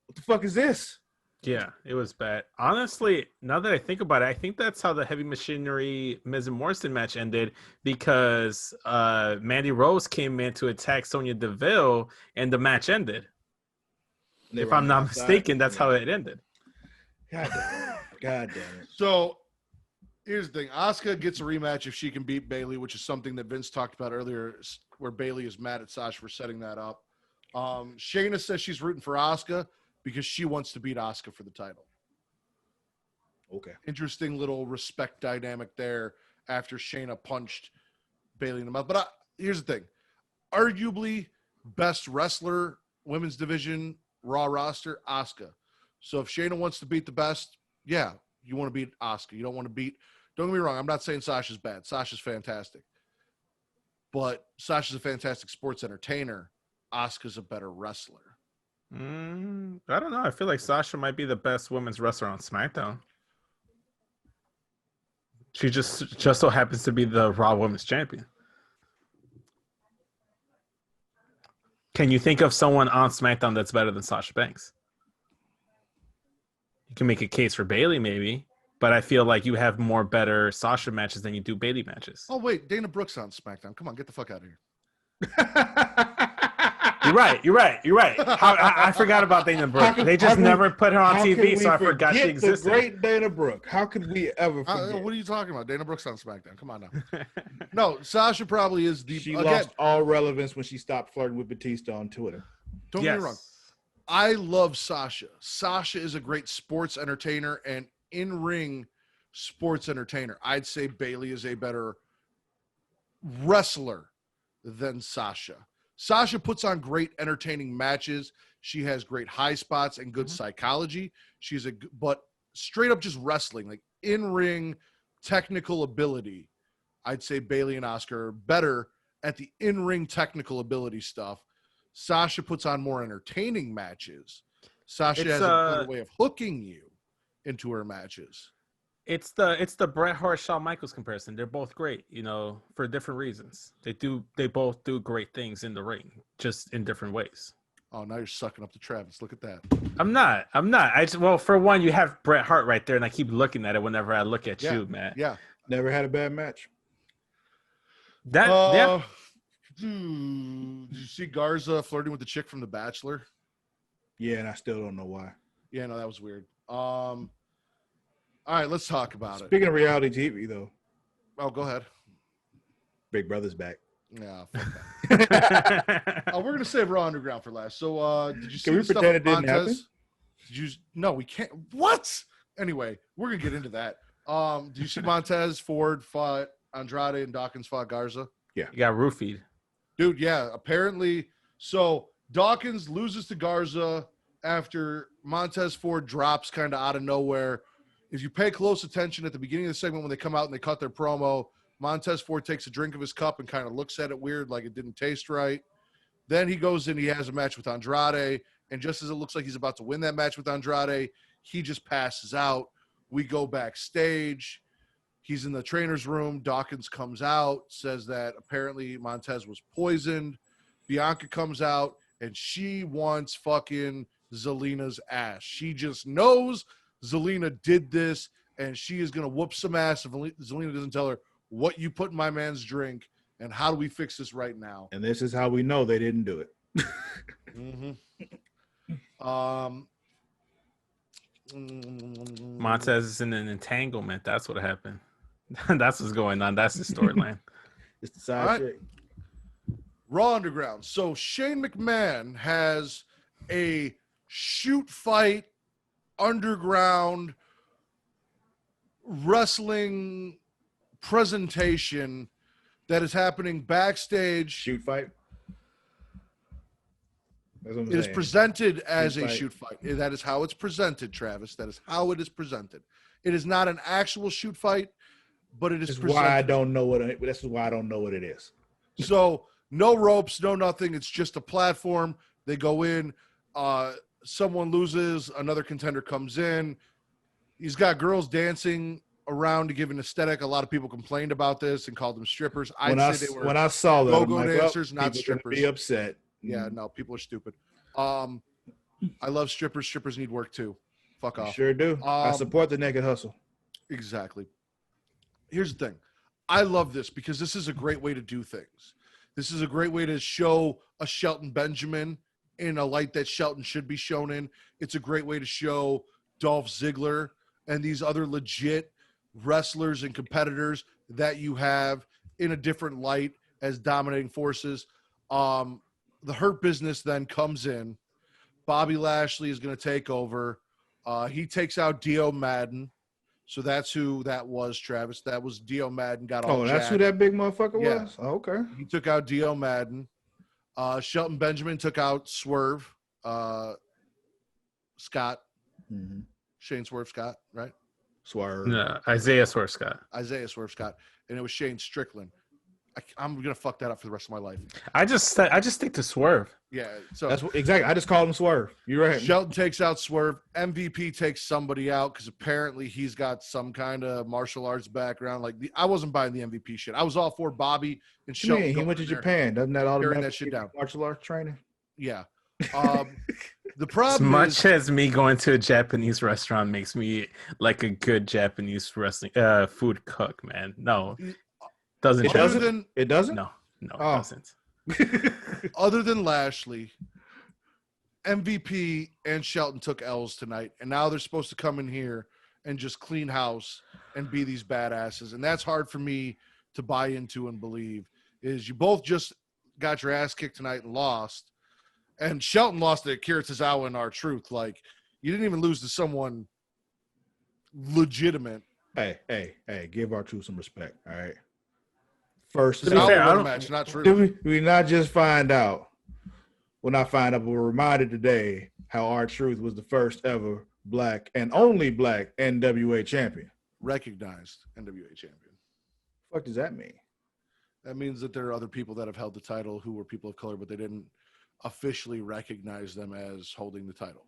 what the fuck is this? Yeah, it was bad. Honestly, now that I think about it, I think that's how the Heavy Machinery Miz and Morrison match ended, because Mandy Rose came in to attack Sonya Deville, and the match ended. If I'm not mistaken, that's how it ended. God damn it. So here's the thing. Asuka gets a rematch if she can beat Bailey, which is something that Vince talked about earlier, where Bailey is mad at Sasha for setting that up. Shayna says she's rooting for Asuka because she wants to beat Asuka for the title. Okay. Interesting little respect dynamic there after Shayna punched Bailey in the mouth. But here's the thing. Arguably best wrestler, women's division, Raw roster, Asuka. So if Shayna wants to beat the best, yeah, you want to beat Asuka. You don't want to beat – don't get me wrong. I'm not saying Sasha's bad. Sasha's fantastic. But Sasha's a fantastic sports entertainer. Asuka's a better wrestler. I don't know. I feel like Sasha might be the best women's wrestler on SmackDown. She just so happens to be the Raw Women's Champion. Can you think of someone on SmackDown that's better than Sasha Banks? You can make a case for Bailey, maybe, but I feel like you have more better Sasha matches than you do Bailey matches. Oh, wait. Dana Brooks on SmackDown. Come on, get the fuck out of here. You're right. I forgot about Dana Brooke. They just never put her on TV, so I forgot she existed. The great Dana Brooke. How could we ever forget? What are you talking about? Dana Brooks on SmackDown. Come on now. No, Sasha probably is the. She lost all relevance when she stopped flirting with Batista on Twitter. Don't get me wrong. I love Sasha. Sasha is a great sports entertainer and in-ring sports entertainer. I'd say Bailey is a better wrestler than Sasha. Sasha puts on great entertaining matches. She has great high spots and good psychology. But straight up just wrestling, like in-ring technical ability, I'd say Bailey and Asuka are better at the in-ring technical ability stuff. Sasha puts on more entertaining matches. Sasha has a better way of hooking you into her matches. It's the Bret Hart Shawn Michaels comparison. They're both great, for different reasons. They both do great things in the ring, just in different ways. Oh, now you're sucking up to Travis. Look at that. I'm not. For one, you have Bret Hart right there, and I keep looking at it whenever I look at you, man. Yeah. Never had a bad match. Did you see Garza flirting with the chick from The Bachelor? Yeah, and I still don't know why. Yeah, no, that was weird. All right, let's talk about it. Speaking of reality TV, though. Oh, go ahead. Big Brother's back. Yeah, fuck that. We're going to save Raw Underground for last. So, did you see the stuff with Montez? No, we can't. What? Anyway, we're going to get into that. Did you see Montez Ford fought Andrade and Dawkins fought Garza? Yeah. You got roofied. Dude, yeah, apparently. So, Dawkins loses to Garza after Montez Ford drops kind of out of nowhere. If you pay close attention at the beginning of the segment when they come out and they cut their promo, Montez Ford takes a drink of his cup and kind of looks at it weird, like it didn't taste right. Then he goes in, he has a match with Andrade, and just as it looks like he's about to win that match with Andrade, he just passes out. We go backstage. He's in the trainer's room. Dawkins comes out, says that apparently Montez was poisoned. Bianca comes out, and she wants fucking Zelina's ass. She just knows Zelina did this, and she is going to whoop some ass if Zelina doesn't tell her what you put in my man's drink and how do we fix this right now. And this is how we know they didn't do it. Montez is in an entanglement. That's what happened. That's what's going on. That's the storyline. It's the side chick. Raw Underground. So Shane McMahon has a shoot fight underground wrestling presentation that is happening backstage. Shoot fight. That's what I'm It is saying. presented as Shoot a fight. shoot fight. That is how it's presented, Travis. That is how it is presented. It is not an actual shoot fight, but it is That's presented. why I don't know what. This is why I don't know what it is. So no ropes, no nothing. It's just a platform. They go in. Someone loses. Another contender comes in. He's got girls dancing around to give an aesthetic. A lot of people complained about this and called them strippers. When I saw that, go-go I'm like, dancers, not people are gonna strippers. be upset. Yeah, no, people are stupid. I love strippers. Strippers need work too. Fuck I off. sure do. I support the naked hustle. Exactly. Here's the thing. I love this because this is a great way to do things. This is a great way to show a Shelton Benjamin in a light that Shelton should be shown in. It's a great way to show Dolph Ziggler and these other legit wrestlers and competitors that you have in a different light as dominating forces. The Hurt Business then comes in. Bobby Lashley is going to take over. He takes out Dio Madden. So that's who that was, Travis. That was Dio Madden. Got all that's who jacked. that big motherfucker Yeah. was? Oh, okay. He took out Dio Madden. Shelton Benjamin took out Swerve. Scott. Mm-hmm. Shane Swerve Scott, right? Swerve. No, Isaiah Swerve Scott. Isaiah Swerve Scott. And it was Shane Strickland. I'm going to fuck that up for the rest of my life. I just stick to Swerve. Yeah. So That's what, exactly. I just called him Swerve. You're right. Shelton takes out Swerve. MVP takes somebody out because apparently he's got some kind of martial arts background. I wasn't buying the MVP shit. I was all for Bobby and What you Shelton. mean? He going went to in there. Japan. Doesn't that Tearing automatically that shit down. martial arts training? Yeah. The As problem much is, as me going to a Japanese restaurant makes me like a good Japanese wrestling food cook, man. No, doesn't. It other doesn't? than It doesn't? No, it Oh. doesn't. other than Lashley, MVP and Shelton took L's tonight, and now they're supposed to come in here and just clean house and be these badasses, and that's hard for me to buy into and believe. Is you both just got your ass kicked tonight and lost, and Shelton lost to Akira Tozawa and R-Truth. Like, you didn't even lose to someone legitimate. Hey, give our truth some respect. All right. First, To be fair, Tozawa I won a don't- match, not did true. we not just find out? Well, not find out, but we're reminded today how R-Truth was the first ever black and only black NWA champion. Recognized NWA champion. What does that mean? That means that there are other people that have held the title who were people of color, but they didn't officially recognize them as holding the title.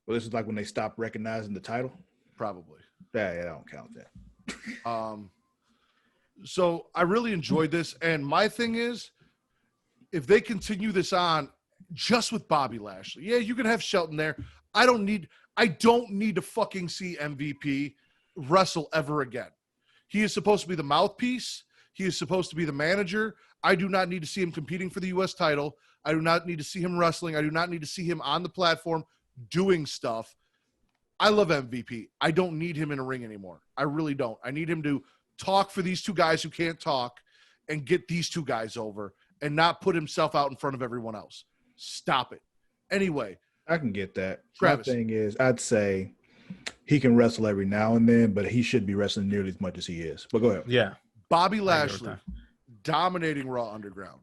Well, this is like when they stopped recognizing the title. Probably. Yeah, I don't count that. So I really enjoyed this. And my thing is, if they continue this on just with Bobby Lashley, yeah, you can have Shelton there. I don't need to fucking see MVP wrestle ever again. He is supposed to be the mouthpiece. He is supposed to be the manager. I do not need to see him competing for the U.S. title. I do not need to see him wrestling. I do not need to see him on the platform doing stuff. I love MVP. I don't need him in a ring anymore. I really don't. I need him to talk for these two guys who can't talk and get these two guys over and not put himself out in front of everyone else. Stop it. Anyway. I can get that. Travis. My thing is, I'd say he can wrestle every now and then, but he should be wrestling nearly as much as he is. But go ahead. Yeah. Bobby with Lashley that. dominating Raw Underground.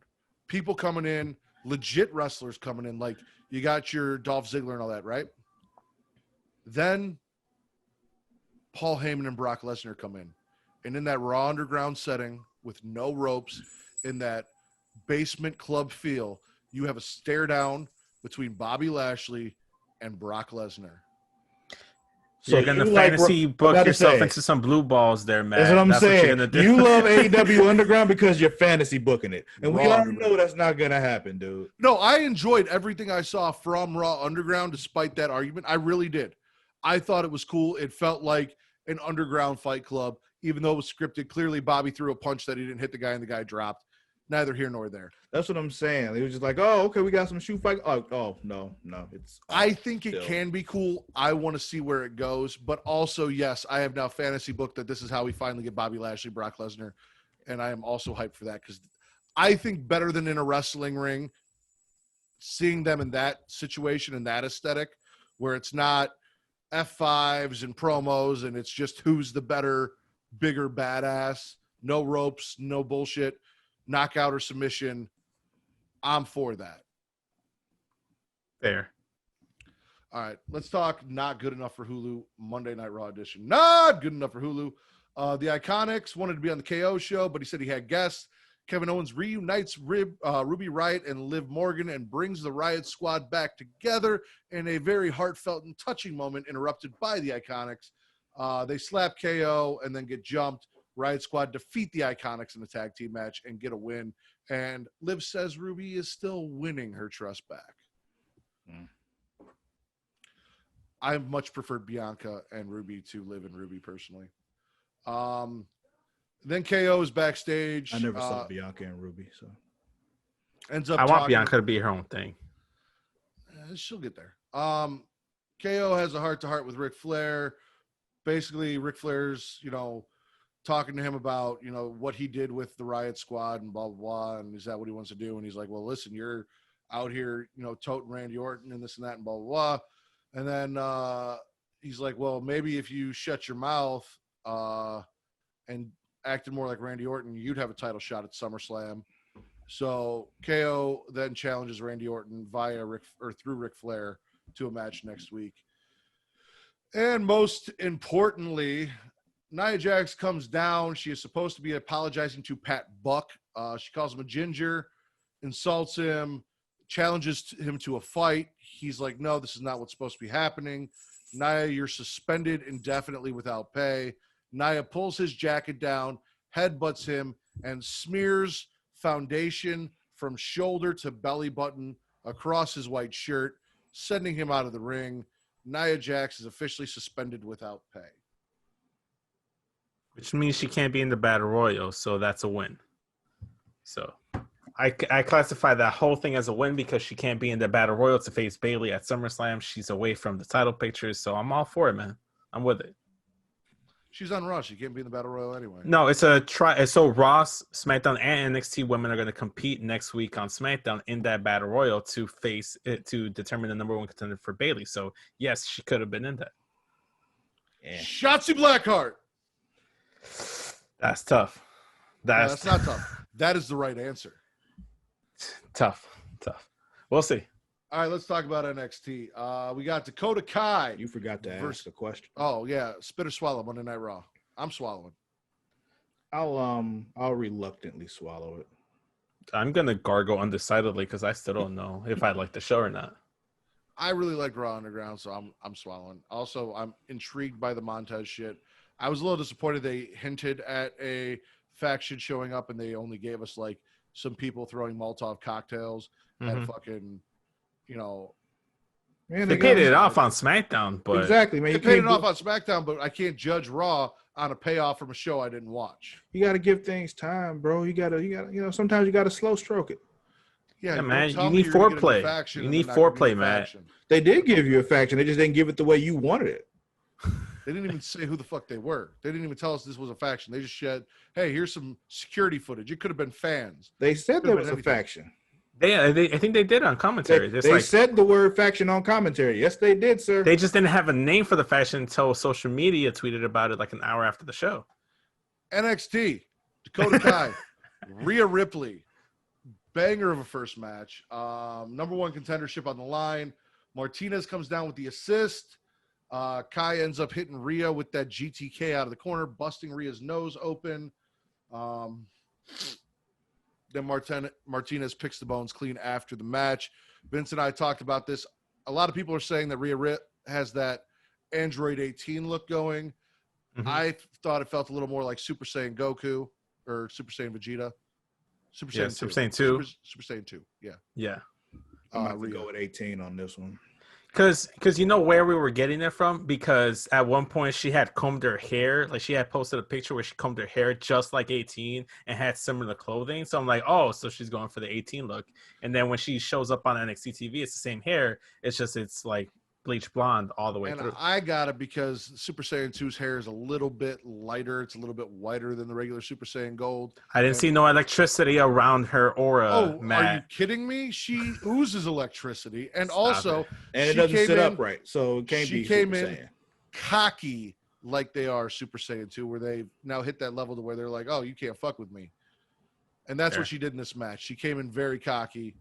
People coming in, legit wrestlers coming in. Like, you got your Dolph Ziggler and all that, right? Then Paul Heyman and Brock Lesnar come in. And in that Raw Underground setting with no ropes, in that basement club feel, you have a stare down between Bobby Lashley and Brock Lesnar. So you're gonna you like- fantasy I book gotta yourself say, into some blue balls there, man. That's what I'm What saying. you're gonna do. You love AEW Underground because you're fantasy booking it. And we Raw already Underground. know that's not going to happen, dude. No, I enjoyed everything I saw from Raw Underground despite that argument. I really did. I thought it was cool. It felt like an underground fight club, even though it was scripted. Clearly, Bobby threw a punch that he didn't hit the guy, and the guy dropped. Neither here nor there. That's what I'm saying. It was just like, oh, okay, we got some shoe fight. Oh, no. It's. I think it can be cool. I want to see where it goes. But also, yes, I have now fantasy booked that this is how we finally get Bobby Lashley, Brock Lesnar. And I am also hyped for that because I think better than in a wrestling ring, seeing them in that situation and that aesthetic where it's not F5s and promos and it's just who's the better, bigger badass, no ropes, no bullshit, knockout or submission. I'm for that. Fair. All right, let's talk not good enough for Hulu, Monday Night Raw edition. Not good enough for Hulu. The Iconics wanted to be on the KO show, but he said he had guests. Kevin Owens reunites Ruby Riott and Liv Morgan and brings the Riott Squad back together in a very heartfelt and touching moment interrupted by the Iconics. They slap KO and then get jumped. Riott Squad defeat the Iconics in the tag team match and get a win. And Liv says Ruby is still winning her trust back. I much preferred Bianca and Ruby to Liv and Ruby personally. Then KO is backstage. I never saw Bianca and Ruby, so ends up. I want Bianca to be her own thing. She'll get there. KO has a heart-to-heart with Ric Flair. Basically, Ric Flair's, talking to him about, what he did with the Riott Squad and blah, blah, blah, and is that what he wants to do? And he's like, well, listen, you're out here, toting Randy Orton and this and that and blah, blah, blah. And then he's like, well, maybe if you shut your mouth and acted more like Randy Orton, you'd have a title shot at SummerSlam. So KO then challenges Randy Orton through Ric Flair to a match next week. And most importantly, Nia Jax comes down. She is supposed to be apologizing to Pat Buck. She calls him a ginger, insults him, challenges him to a fight. He's like, no, this is not what's supposed to be happening. Nia, you're suspended indefinitely without pay. Nia pulls his jacket down, headbutts him, and smears foundation from shoulder to belly button across his white shirt, sending him out of the ring. Nia Jax is officially suspended without pay. Which means she can't be in the Battle Royal, so that's a win. So I classify that whole thing as a win because she can't be in the Battle Royal to face Bayley at SummerSlam. She's away from the title pictures, so I'm all for it, man. I'm with it. She's on Raw. She can't be in the Battle Royal anyway. No, it's a try. So Ross, SmackDown, and NXT women are going to compete next week on SmackDown in that Battle Royal to face it to determine the number one contender for Bayley. So yes, she could have been in that. Yeah. Shotzi Blackheart. That's tough. That's not tough. That is the right answer. Tough. We'll see. All right, let's talk about NXT. We got Dakota Kai. You forgot to ask the question. Oh yeah, spit or swallow Monday Night Raw. I'm swallowing. I'll reluctantly swallow it. I'm gonna gargle undecidedly because I still don't know if I like the show or not. I really like Raw Underground, so I'm swallowing. Also, I'm intrigued by the Montez shit. I was a little disappointed they hinted at a faction showing up and they only gave us like some people throwing Molotov cocktails at a fucking, Man, they paid it off on SmackDown, but exactly, man. They paid it off on SmackDown, but I can't judge Raw on a payoff from a show I didn't watch. You got to give things time, bro. You gotta, sometimes you got to slow stroke it. Yeah, man. You need foreplay. You need foreplay, Matt. They did give you a faction. They just didn't give it the way you wanted it. They didn't even say who the fuck they were. They didn't even tell us this was a faction. They just said, hey, here's some security footage. It could have been fans. They said there was a faction. I think they did on commentary. They said the word faction on commentary. Yes, they did, sir. They just didn't have a name for the faction until social media tweeted about it like an hour after the show. NXT, Dakota Kai, Rhea Ripley, banger of a first match. Number one contendership on the line. Martinez comes down with the assist. Kai ends up hitting Rhea with that GTK out of the corner, busting Rhea's nose open. Then Martinez picks the bones clean after the match. Vince and I talked about this. A lot of people are saying that Rhea has that Android 18 look going. Mm-hmm. I thought it felt a little more like Super Saiyan Goku or Super Saiyan Vegeta. Super Saiyan 2. Super Saiyan 2. Super Saiyan 2, yeah. Yeah. I'm going to go with 18 on this one. Because you know where we were getting it from? Because at one point she had combed her hair. Like she had posted a picture where she combed her hair just like 18 and had similar clothing. So I'm like, oh, so she's going for the 18 look. And then when she shows up on NXT TV, it's the same hair. It's like bleach blonde all the way And through. I got it because Super Saiyan 2's hair is a little bit lighter. It's a little bit whiter than the regular Super Saiyan Gold. I didn't see no electricity around her aura, Oh, Matt. are you kidding me? She oozes electricity. And Stop also, it. And it she doesn't came sit in- upright, so it can't she be came Super in- Saiyan. cocky like they are Super Saiyan 2, where they now hit that level to where they're like, oh, you can't fuck with me. And that's Fair. what she did in this match. She came in very cocky,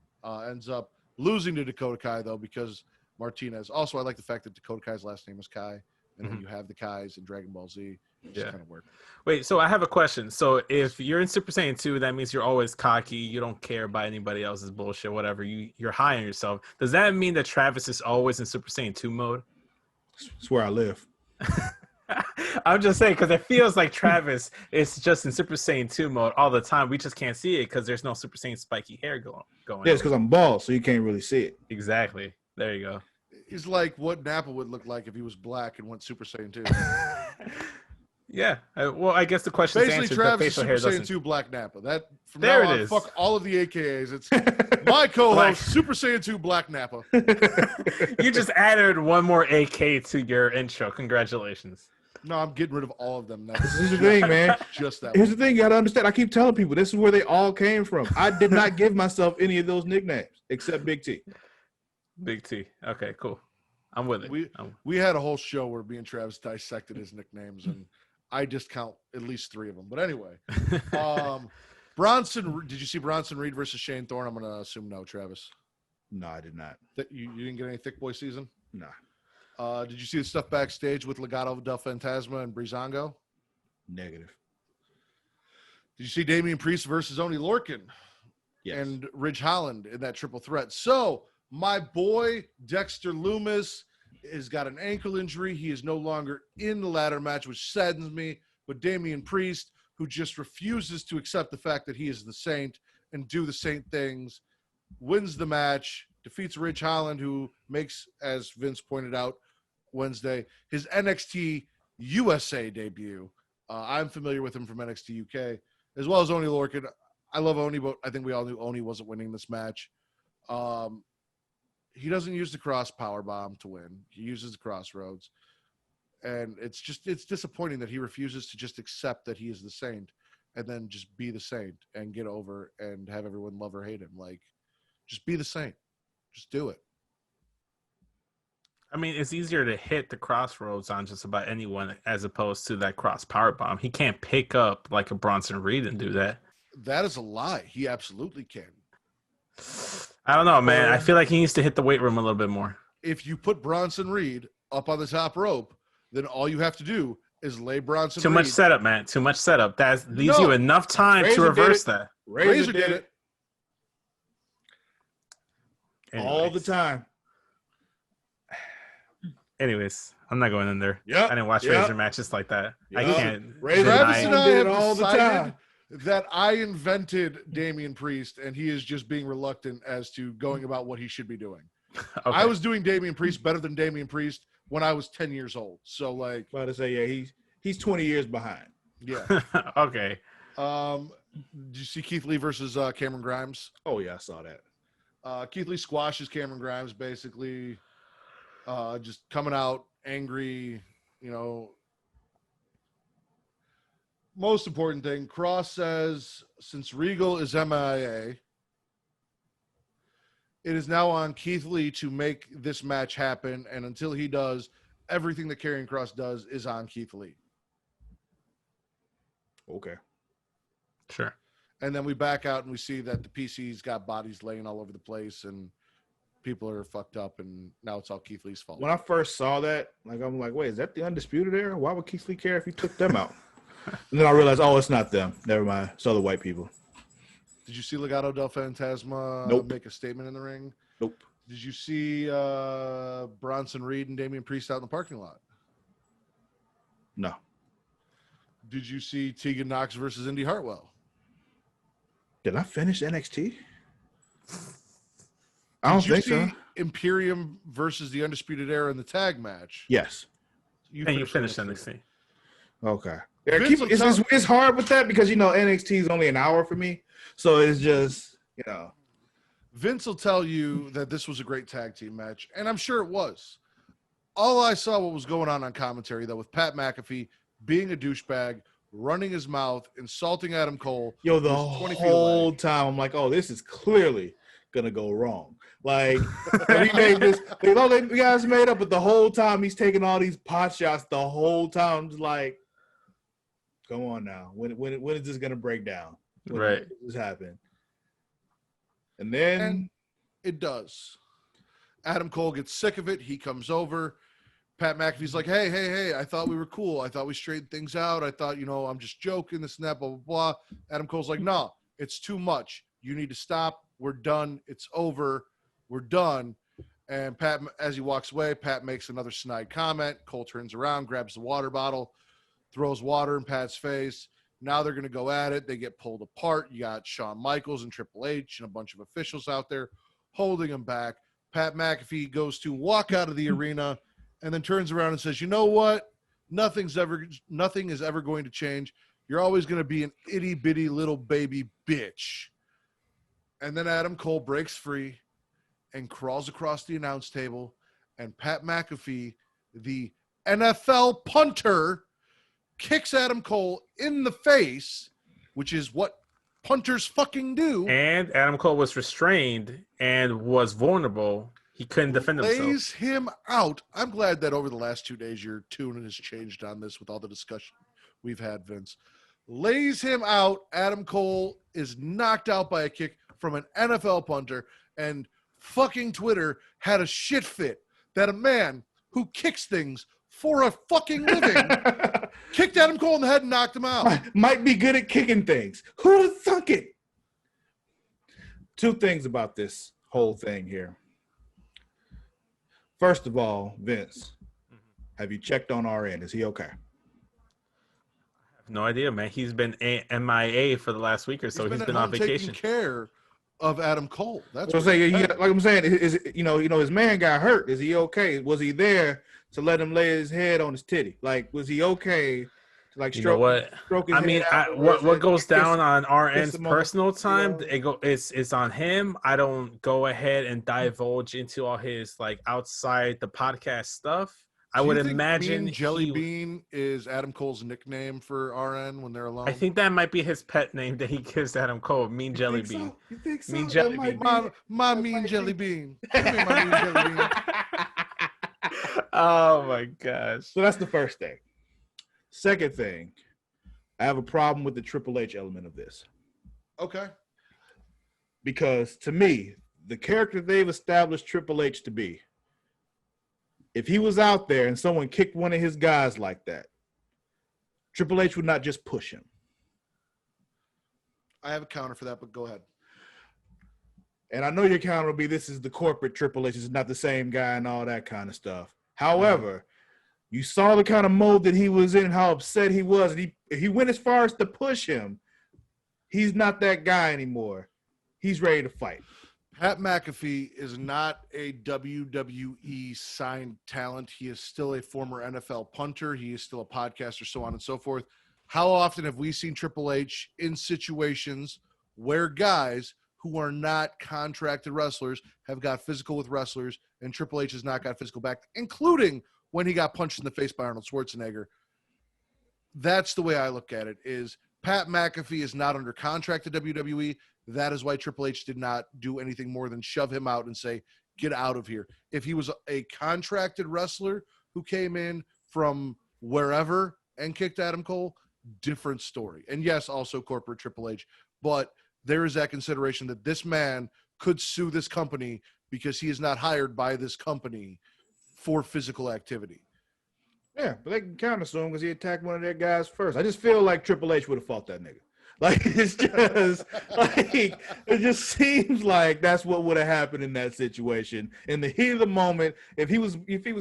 ends up losing to Dakota Kai, though, because Martinez. Also, I like the fact that Dakota Kai's last name is Kai, and when you have the Kais in Dragon Ball Z, it just kind of worked. Wait, so I have a question. So if you're in Super Saiyan 2, that means you're always cocky. You don't care about anybody else's bullshit, whatever. You're high on yourself. Does that mean that Travis is always in Super Saiyan 2 mode? That's where I live. I'm just saying because it feels like Travis is just in Super Saiyan 2 mode all the time. We just can't see it because there's no Super Saiyan spiky hair going. Yeah, it's because I'm bald, so you can't really see it. Exactly. There you go. He's like what Nappa would look like if he was black and went Super Saiyan 2. Yeah. Well, I guess the question is Basically, answered. Travis is facial Super hair Saiyan doesn't. 2 Black Nappa. That from There now it on, is. fuck all of the AKAs. It's my co-host, Super Saiyan 2 Black Nappa. You just added one more AK to your intro. Congratulations. No, I'm getting rid of all of them now. Here's the thing, man. Just that Here's one. the thing, you gotta understand. I keep telling people this is where they all came from. I did not give myself any of those nicknames except Big T. Big T. Okay, cool. I'm with it. We had a whole show where me and Travis dissected his nicknames, and I discount at least 3 of them. But anyway, Bronson. Did you see Bronson Reed versus Shane Thorne? I'm gonna assume no, Travis. No, I did not. That you didn't get any thick boy season. No. Did you see the stuff backstage with Legado del Fantasma and Breezango? Negative. Did you see Damian Priest versus Oni Lorcan Yes. and Ridge Holland in that triple threat? So my boy Dexter Lumis has got an ankle injury. He is no longer in the ladder match, which saddens me. But Damian Priest, who just refuses to accept the fact that he is the Saint and do the Saint things, wins the match, defeats Ridge Holland, who makes, as Vince pointed out Wednesday, his NXT USA debut. I'm familiar with him from NXT UK, as well as Oni Lorcan. I love Oni, but I think we all knew Oni wasn't winning this match. He doesn't use the cross power bomb to win. He uses the crossroads. And it's disappointing that he refuses to just accept that he is the Saint and then just be the Saint and get over and have everyone love or hate him. Like, just be the Saint. Just do it. I mean, it's easier to hit the crossroads on just about anyone as opposed to that cross power bomb. He can't pick up like a Bronson Reed and do that. That is a lie. He absolutely can. I don't know, man. I feel like he needs to hit the weight room a little bit more. If you put Bronson Reed up on the top rope, then all you have to do is lay Bronson Too Reed. much setup, man. Too much setup. That leaves you enough time Razor to did reverse it. that. Razor did it. All the time. Anyways, I'm not going in there. Yep. I didn't watch Yep. Razor matches like that. I Yep. can't. Razor deny Travis it. and I did have it all the decided time. that I invented Damian Priest, and he is just being reluctant as to going about what he should be doing. Okay. I was doing Damian Priest better than Damian Priest when I was 10 years old. So, like, About to say, yeah, he's 20 years behind. yeah. Okay. Did you see Keith Lee versus Cameron Grimes? Oh yeah, I saw that. Keith Lee squashes Cameron Grimes, basically just coming out angry, you know. Most important thing, Cross says, since Regal is MIA, it is now on Keith Lee to make this match happen, and until he does, everything that Karrion Kross does is on Keith Lee. Okay. Sure. And then we back out and we see that the PC's got bodies laying all over the place and people are fucked up, and now it's all Keith Lee's fault. When I first saw that, I'm like, wait, is that the Undisputed Era? Why would Keith Lee care if he took them out? And then I realized, oh, it's not them. Never mind. It's other white people. Did you see Legado del Fantasma Nope. make a statement in the ring? Nope. Did you see Bronson Reed and Damian Priest out in the parking lot? No. Did you see Tegan Knox versus Indy Hartwell? Did I finish NXT? I don't Did you think so. see Imperium versus the Undisputed Era in the tag match? Yes. You finished NXT. Okay. Yeah, Vince will tell- it's hard with that because NXT is only an hour for me, so it's just Vince will tell you that this was a great tag team match, and I'm sure it was. All I saw what was going on commentary, though, with Pat McAfee being a douchebag, running his mouth, insulting Adam Cole. the who's 20 feet whole away. time I'm like, oh, this is clearly gonna go wrong. Like we made this, you guys made up, but the whole time he's taking all these pot shots. The whole time, I'm just like, come on now, when is this gonna break down? When Right. does this happen? And then And it does. Adam Cole gets sick of it. He comes over. Pat McAfee's like, hey, I thought we were cool. I thought we straightened things out. I thought, I'm just joking, this and that, blah, blah, blah. Adam Cole's like, no, it's too much. You need to stop. We're done. It's over. We're done. And Pat, as he walks away, Pat makes another snide comment. Cole turns around, grabs the water bottle, throws water in Pat's face. Now they're going to go at it. They get pulled apart. You got Shawn Michaels and Triple H and a bunch of officials out there holding him back. Pat McAfee goes to walk out of the arena and then turns around and says, you know what? Nothing is ever going to change. You're always going to be an itty bitty little baby bitch. And then Adam Cole breaks free and crawls across the announce table, and Pat McAfee, the NFL punter, kicks Adam Cole in the face, which is what punters fucking do. And Adam Cole was restrained and was vulnerable. He couldn't defend himself. Lays him out. I'm glad that over the last 2 days your tune has changed on this with all the discussion we've had, Vince. Lays him out. Adam Cole is knocked out by a kick from an NFL punter, and fucking Twitter had a shit fit that a man who kicks things for a fucking living kicked Adam Cole in the head and knocked him out. might be good at kicking things. Who'd have thunk it? Two things about this whole thing here. First of all, Vince, have you checked on RN? Is he okay? No idea, man. He's been MIA for the last week or so. He's been at on home vacation. taking care of Adam Cole. That's So what like I'm saying, is his man got hurt. Is he okay? Was he there to let him lay his head on his titty? Like, was he okay to You know what? stroke his I mean, head afterwards what and goes kiss- down on RN's him on the- personal time, you know? it's on him. I don't go ahead and divulge into all his like outside the podcast stuff. I Do would you think imagine Mean Jelly Bean is Adam Cole's nickname for RN when they're alone. I think that might be his pet name that he gives Adam Cole. Mean Jelly Bean. You think so? Mean That Jelly might Bean. be- my that Mean might Jelly be- Bean. Come here, my Mean Jelly Bean. Oh my gosh. So that's the first thing. Second thing, I have a problem with the Triple H element of this. Okay. Because to me, the character they've established Triple H to be, if he was out there and someone kicked one of his guys like that, Triple H would not just push him. I have a counter for that, but go ahead. And I know your counter will be this is the corporate Triple H, this is not the same guy and all that kind of stuff. However, you saw the kind of mode that he was in, how upset he was. And he went as far as to push him. He's not that guy anymore. He's ready to fight. Pat McAfee is not a WWE signed talent. He is still a former NFL punter. He is still a podcaster, so on and so forth. How often have we seen Triple H in situations where guys who are not contracted wrestlers have got physical with wrestlers, and Triple H has not got physical back, including when he got punched in the face by Arnold Schwarzenegger? That's the way I look at it, is Pat McAfee is not under contract to WWE. That is why Triple H did not do anything more than shove him out and say, get out of here. If he was a contracted wrestler who came in from wherever and kicked Adam Cole, different story. And yes, also corporate Triple H. But there is that consideration that this man could sue this company because he is not hired by this company for physical activity. Yeah, but they can counter him because he attacked one of their guys first. I just feel like Triple H would have fought that nigga. Like it's just like it just seems like that's what would have happened in that situation. In the heat of the moment, if he was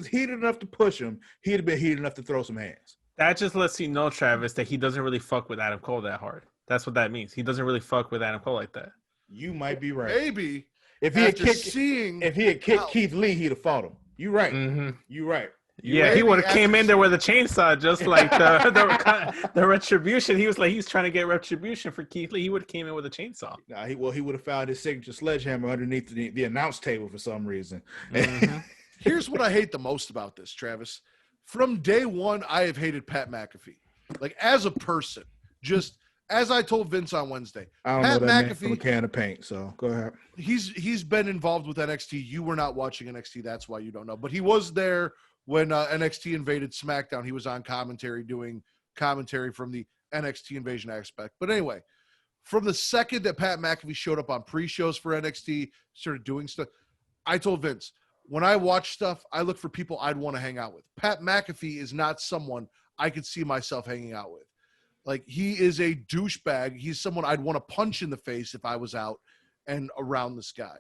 heated enough to push him, he'd have been heated enough to throw some hands. That just lets you know, Travis, that he doesn't really fuck with Adam Cole that hard. That's what that means. He doesn't really fuck with Adam Cole like that. You might be right. Maybe. If he had after kicked, seeing if he had kicked how- Keith Lee, he'd have fought him. You right. Mm-hmm. You right. Yeah, he would have came in there with a chainsaw, just like the retribution. He was trying to get retribution for Keith Lee. He would have came in with a chainsaw. Nah, he would have found his signature sledgehammer underneath the announce table for some reason. Mm-hmm. Here's what I hate the most about this, Travis. From day one, I have hated Pat McAfee. Like, as a person, just as I told Vince on Wednesday, I don't Pat know that man McAfee, from a can of paint. So go ahead. he's been involved with NXT. You were not watching NXT, that's why you don't know. But he was there when NXT invaded SmackDown. He was on commentary, doing commentary from the NXT invasion aspect. But anyway, from the second that Pat McAfee showed up on pre-shows for NXT, started doing stuff, I told Vince, when I watch stuff, I look for people I'd want to hang out with. Pat McAfee is not someone I could see myself hanging out with. Like, he is a douchebag. He's someone I'd want to punch in the face if I was out and around this guy.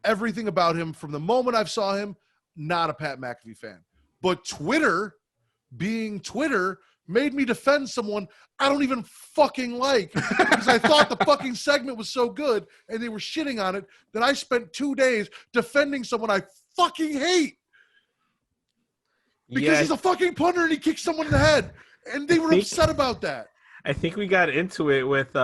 Everything about him, from the moment I've saw him, not a Pat McAfee fan. But Twitter, being Twitter, made me defend someone I don't even fucking like, because I thought the fucking segment was so good and they were shitting on it that I spent 2 days defending someone I fucking hate. Because he's a fucking punter and he kicked someone in the head. And they were upset about that. I think we got into it with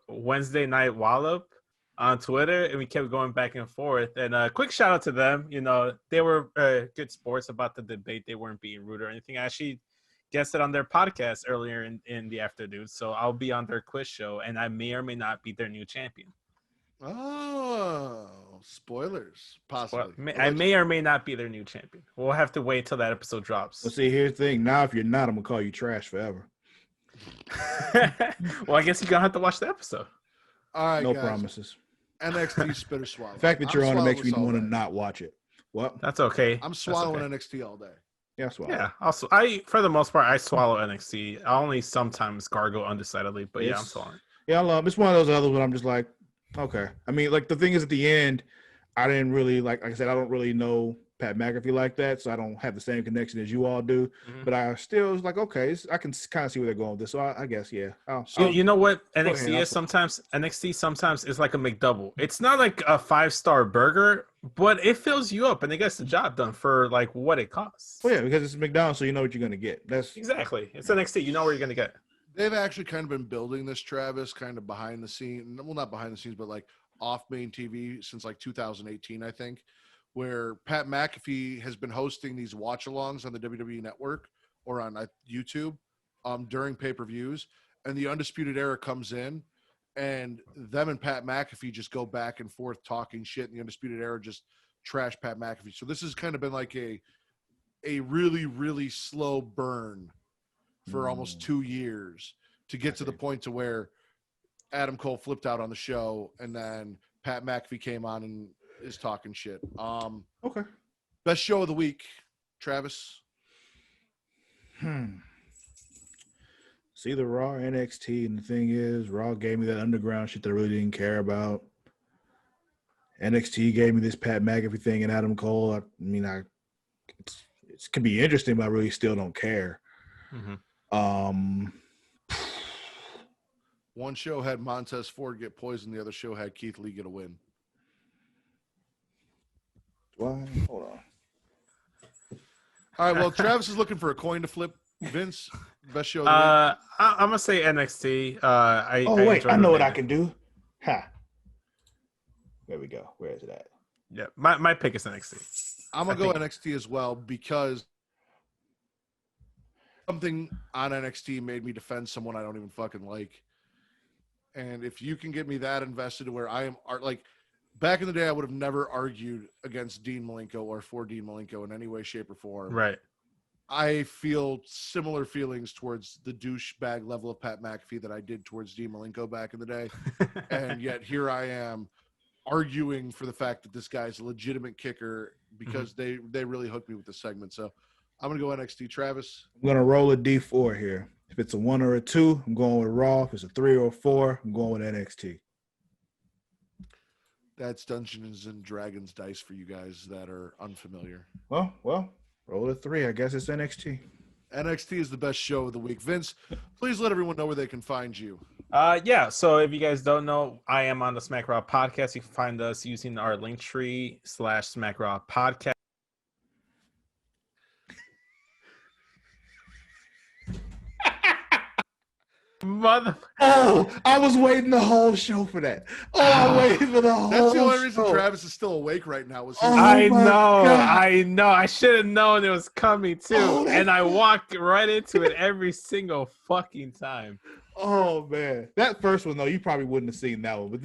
Wednesday Night Wallop on Twitter, and we kept going back and forth. And quick shout out to them. You know, they were good sports about the debate. They weren't being rude or anything. I actually guested on their podcast earlier in the afternoon, so I'll be on their quiz show, and I may or may not be their new champion. Oh, spoilers, possibly. I may or may not be their new champion. We'll have to wait till that episode drops. Well, see, here's the thing. Now, if you're not, I'm gonna call you trash forever. Well, I guess you're gonna have to watch the episode. All right, No guys. promises. NXT Spitter Swallow. The fact that you're on it makes me swallowing want to this all not watch it. What? That's okay. I'm swallowing That's okay. NXT all day. Yeah, swallow. Yeah. Also, for the most part, I swallow NXT. I only sometimes gargle undecidedly, but yeah, I'm swallowing. Yeah, I love. It's one of those others when I'm just like, okay. I mean, like, the thing is, at the end, I didn't really like I said, I don't really know Pat McAfee like that, so I don't have the same connection as you all do. Mm-hmm. But I still was like, okay, I can kind of see where they're going with this. So I guess, yeah. You know what NXT ahead, is sometimes? NXT sometimes is like a McDouble. It's not like a 5-star burger, but it fills you up and it gets the job done for like what it costs. Well, yeah, because it's McDonald's, so you know what you're gonna get. That's Exactly. It's NXT. You know where you're gonna get. They've actually kind of been building this, Travis, kind of behind the scenes. Well, not behind the scenes, but like off main TV since like 2018, I think, where Pat McAfee has been hosting these watch-alongs on the WWE Network or on YouTube during pay-per-views, and the Undisputed Era comes in, and them and Pat McAfee just go back and forth talking shit, and the Undisputed Era just trash Pat McAfee. So this has kind of been like a really, really slow burn for almost 2 years to get to the point to where Adam Cole flipped out on the show, and then Pat McAfee came on and is talking shit. okay. Best show of the week, Travis. It's either Raw or NXT, and the thing is, Raw gave me that underground shit that I really didn't care about. NXT gave me this Pat McAfee thing and Adam Cole. I mean, it can be interesting, but I really still don't care. Mm-hmm. One show had Montez Ford get poisoned. The other show had Keith Lee get a win. Why? Hold on. All right. Well, Travis is looking for a coin to flip. Vince, best show of the week. I'm gonna say NXT. I know what I can do. Ha. There we go. Where is it at? Yeah, my pick is NXT. I'm gonna go NXT as well because something on NXT made me defend someone I don't even fucking like. And if you can get me that invested to where I am like back in the day, I would have never argued against Dean Malenko or for Dean Malenko in any way, shape, or form. Right. I feel similar feelings towards the douchebag level of Pat McAfee that I did towards Dean Malenko back in the day. And yet here I am arguing for the fact that this guy's a legitimate kicker because they really hooked me with this segment. So I'm going to go NXT. Travis? I'm going to roll a D4 here. If it's a 1 or a 2, I'm going with Raw. If it's a 3 or a 4, I'm going with NXT. That's Dungeons and Dragons dice for you guys that are unfamiliar. Well, roll a 3. I guess it's NXT. NXT is the best show of the week. Vince, please let everyone know where they can find you. Yeah, so if you guys don't know, I am on the Smack Raw podcast. You can find us using our link tree /Smack Raw podcast. Mother. Oh, I was waiting the whole show for that. Oh, I waited for the whole That's the only show. reason Travis is still awake right now. Was Oh, I my know, God. I know. I should have known it was coming too, Oh, that's- and I walked right into it every single fucking time. Oh man, that first one though, you probably wouldn't have seen that one, but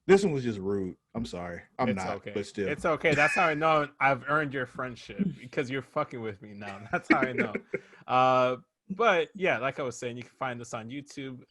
this one was just rude. I'm sorry, I'm It's not, okay. but still, It's okay. That's how I know I've earned your friendship because you're fucking with me now. That's how I know. But yeah, like I was saying, you can find us on YouTube.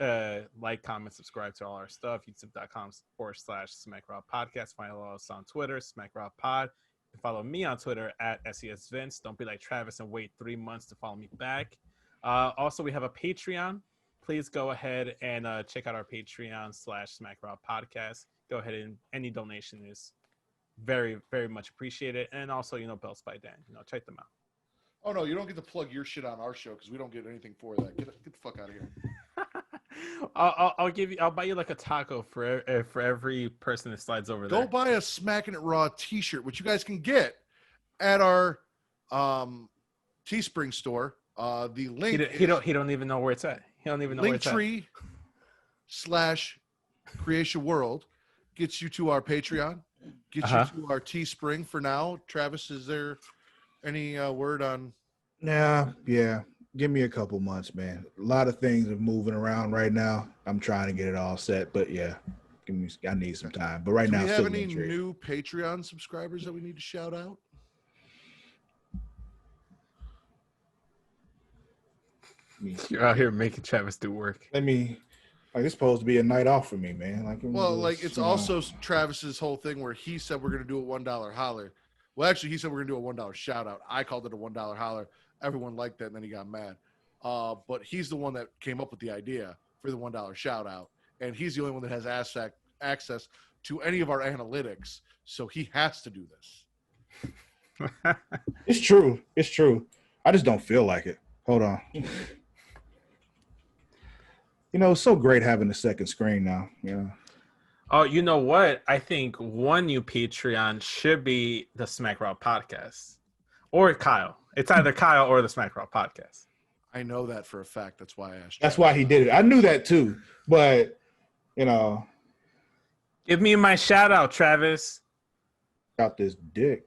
Like, comment, subscribe to all our stuff. YouTube.com/SmackRaw Podcast. Follow us on Twitter, SmackRaw Pod. You can follow me on Twitter at SESVince. Don't be like Travis and wait 3 months to follow me back. Also, we have a Patreon. Please go ahead and check out our Patreon /SmackRaw Podcast. Go ahead and any donation is very, very much appreciated. And also, Bells by Dan. Check them out. Oh no, you don't get to plug your shit on our show because we don't get anything for that. Get the fuck out of here. I'll buy you like a taco for every person that slides over there. Go buy a Smackin' It Raw t-shirt, which you guys can get at our Teespring store. The link He don't even know where it's at. He don't even know where it's at. Linktree/Creation World gets you to our Patreon, gets you to our Teespring for now. Travis, is there any word on? yeah. Give me a couple months, man. A lot of things are moving around right now. I'm trying to get it all set, but yeah, I need some time. But right Do now, we still have any Linktree. new Patreon subscribers that we need to shout out? You're out here making Travis do work. It's supposed to be a night off for me, man. It's also Travis's whole thing where he said we're gonna do a $1 holler. Well, actually, he said we're gonna do a $1 shout out. I called it a $1 holler. Everyone liked that, and then he got mad. But he's the one that came up with the idea for the $1 shout out, and he's the only one that has access to any of our analytics, so he has to do this. It's true. I just don't feel like it. Hold on. It's so great having a second screen now. Oh, you know what? I think one new Patreon should be the Smack Raw Podcast. Or Kyle. It's either Kyle or the Smack Raw Podcast. I know that for a fact. That's why I asked you. That's why he did it. I knew that too. But, Give me my shout out, Travis. got this dick.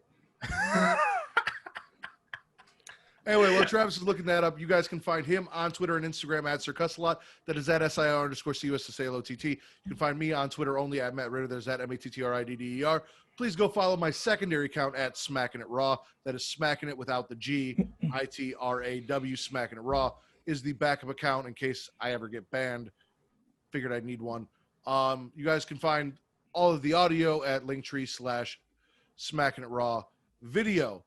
Anyway, while Travis is looking that up, you guys can find him on Twitter and Instagram at Sir Cussalott. That is at SIR_CUS to say hello TT. You can find me on Twitter only at Matt Ritter. There's at MATTRIDDER. Please go follow my secondary account at Smackin' It Raw. That is Smackin' It without the G. ITRAW. Smackin' It Raw is the backup account in case I ever get banned. Figured I'd need one. You guys can find all of the audio at Linktree/Smackin' It Raw. Video.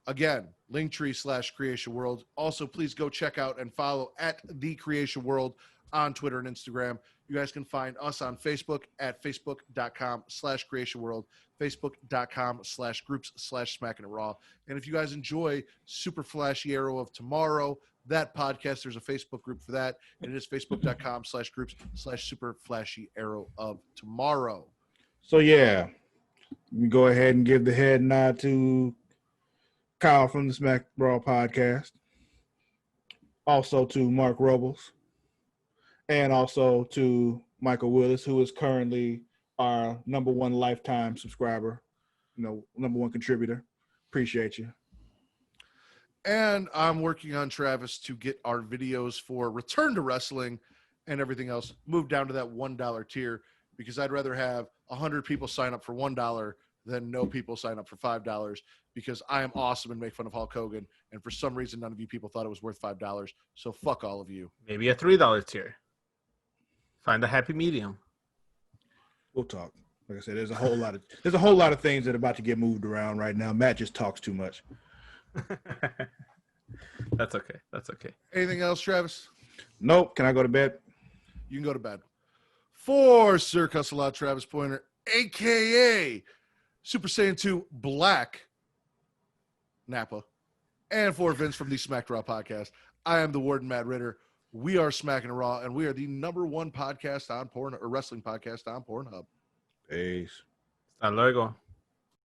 Again, Linktree/Creation World. Also, please go check out and follow at The Creation World on Twitter and Instagram. You guys can find us on Facebook at facebook.com/Creation World, facebook.com/groups/Smackin' It Raw. And if you guys enjoy Super Flashy Arrow of Tomorrow, that podcast, there's a Facebook group for that. And it is facebook.com/groups/Super Flashy Arrow of Tomorrow. So, yeah, we go ahead and give the head nod to Kyle from the Smack Raw podcast, also to Mark Robles, and also to Michael Willis, who is currently our #1 lifetime subscriber, #1 contributor. Appreciate you. And I'm working on Travis to get our videos for Return to Wrestling and everything else moved down to that $1 tier, because I'd rather have 100 people sign up for $1 than no people sign up for $5, because I am awesome and make fun of Hulk Hogan, and for some reason none of you people thought it was worth $5, so fuck all of you. Maybe a $3 tier. Find a happy medium. We'll talk. Like I said, there's a whole lot of things that are about to get moved around right now. Matt just talks too much. That's okay. Anything else, Travis? Nope. Can I go to bed? You can go to bed. For Sir Cussalott, Travis Pointer, a.k.a. Super Saiyan 2 Black Napa, and for Vince from the Smack Raw podcast, I am the Warden, Matt Ritter. We are Smackin' Raw, and we are the #1 podcast on Porn or wrestling podcast on Pornhub. Peace. Hasta luego.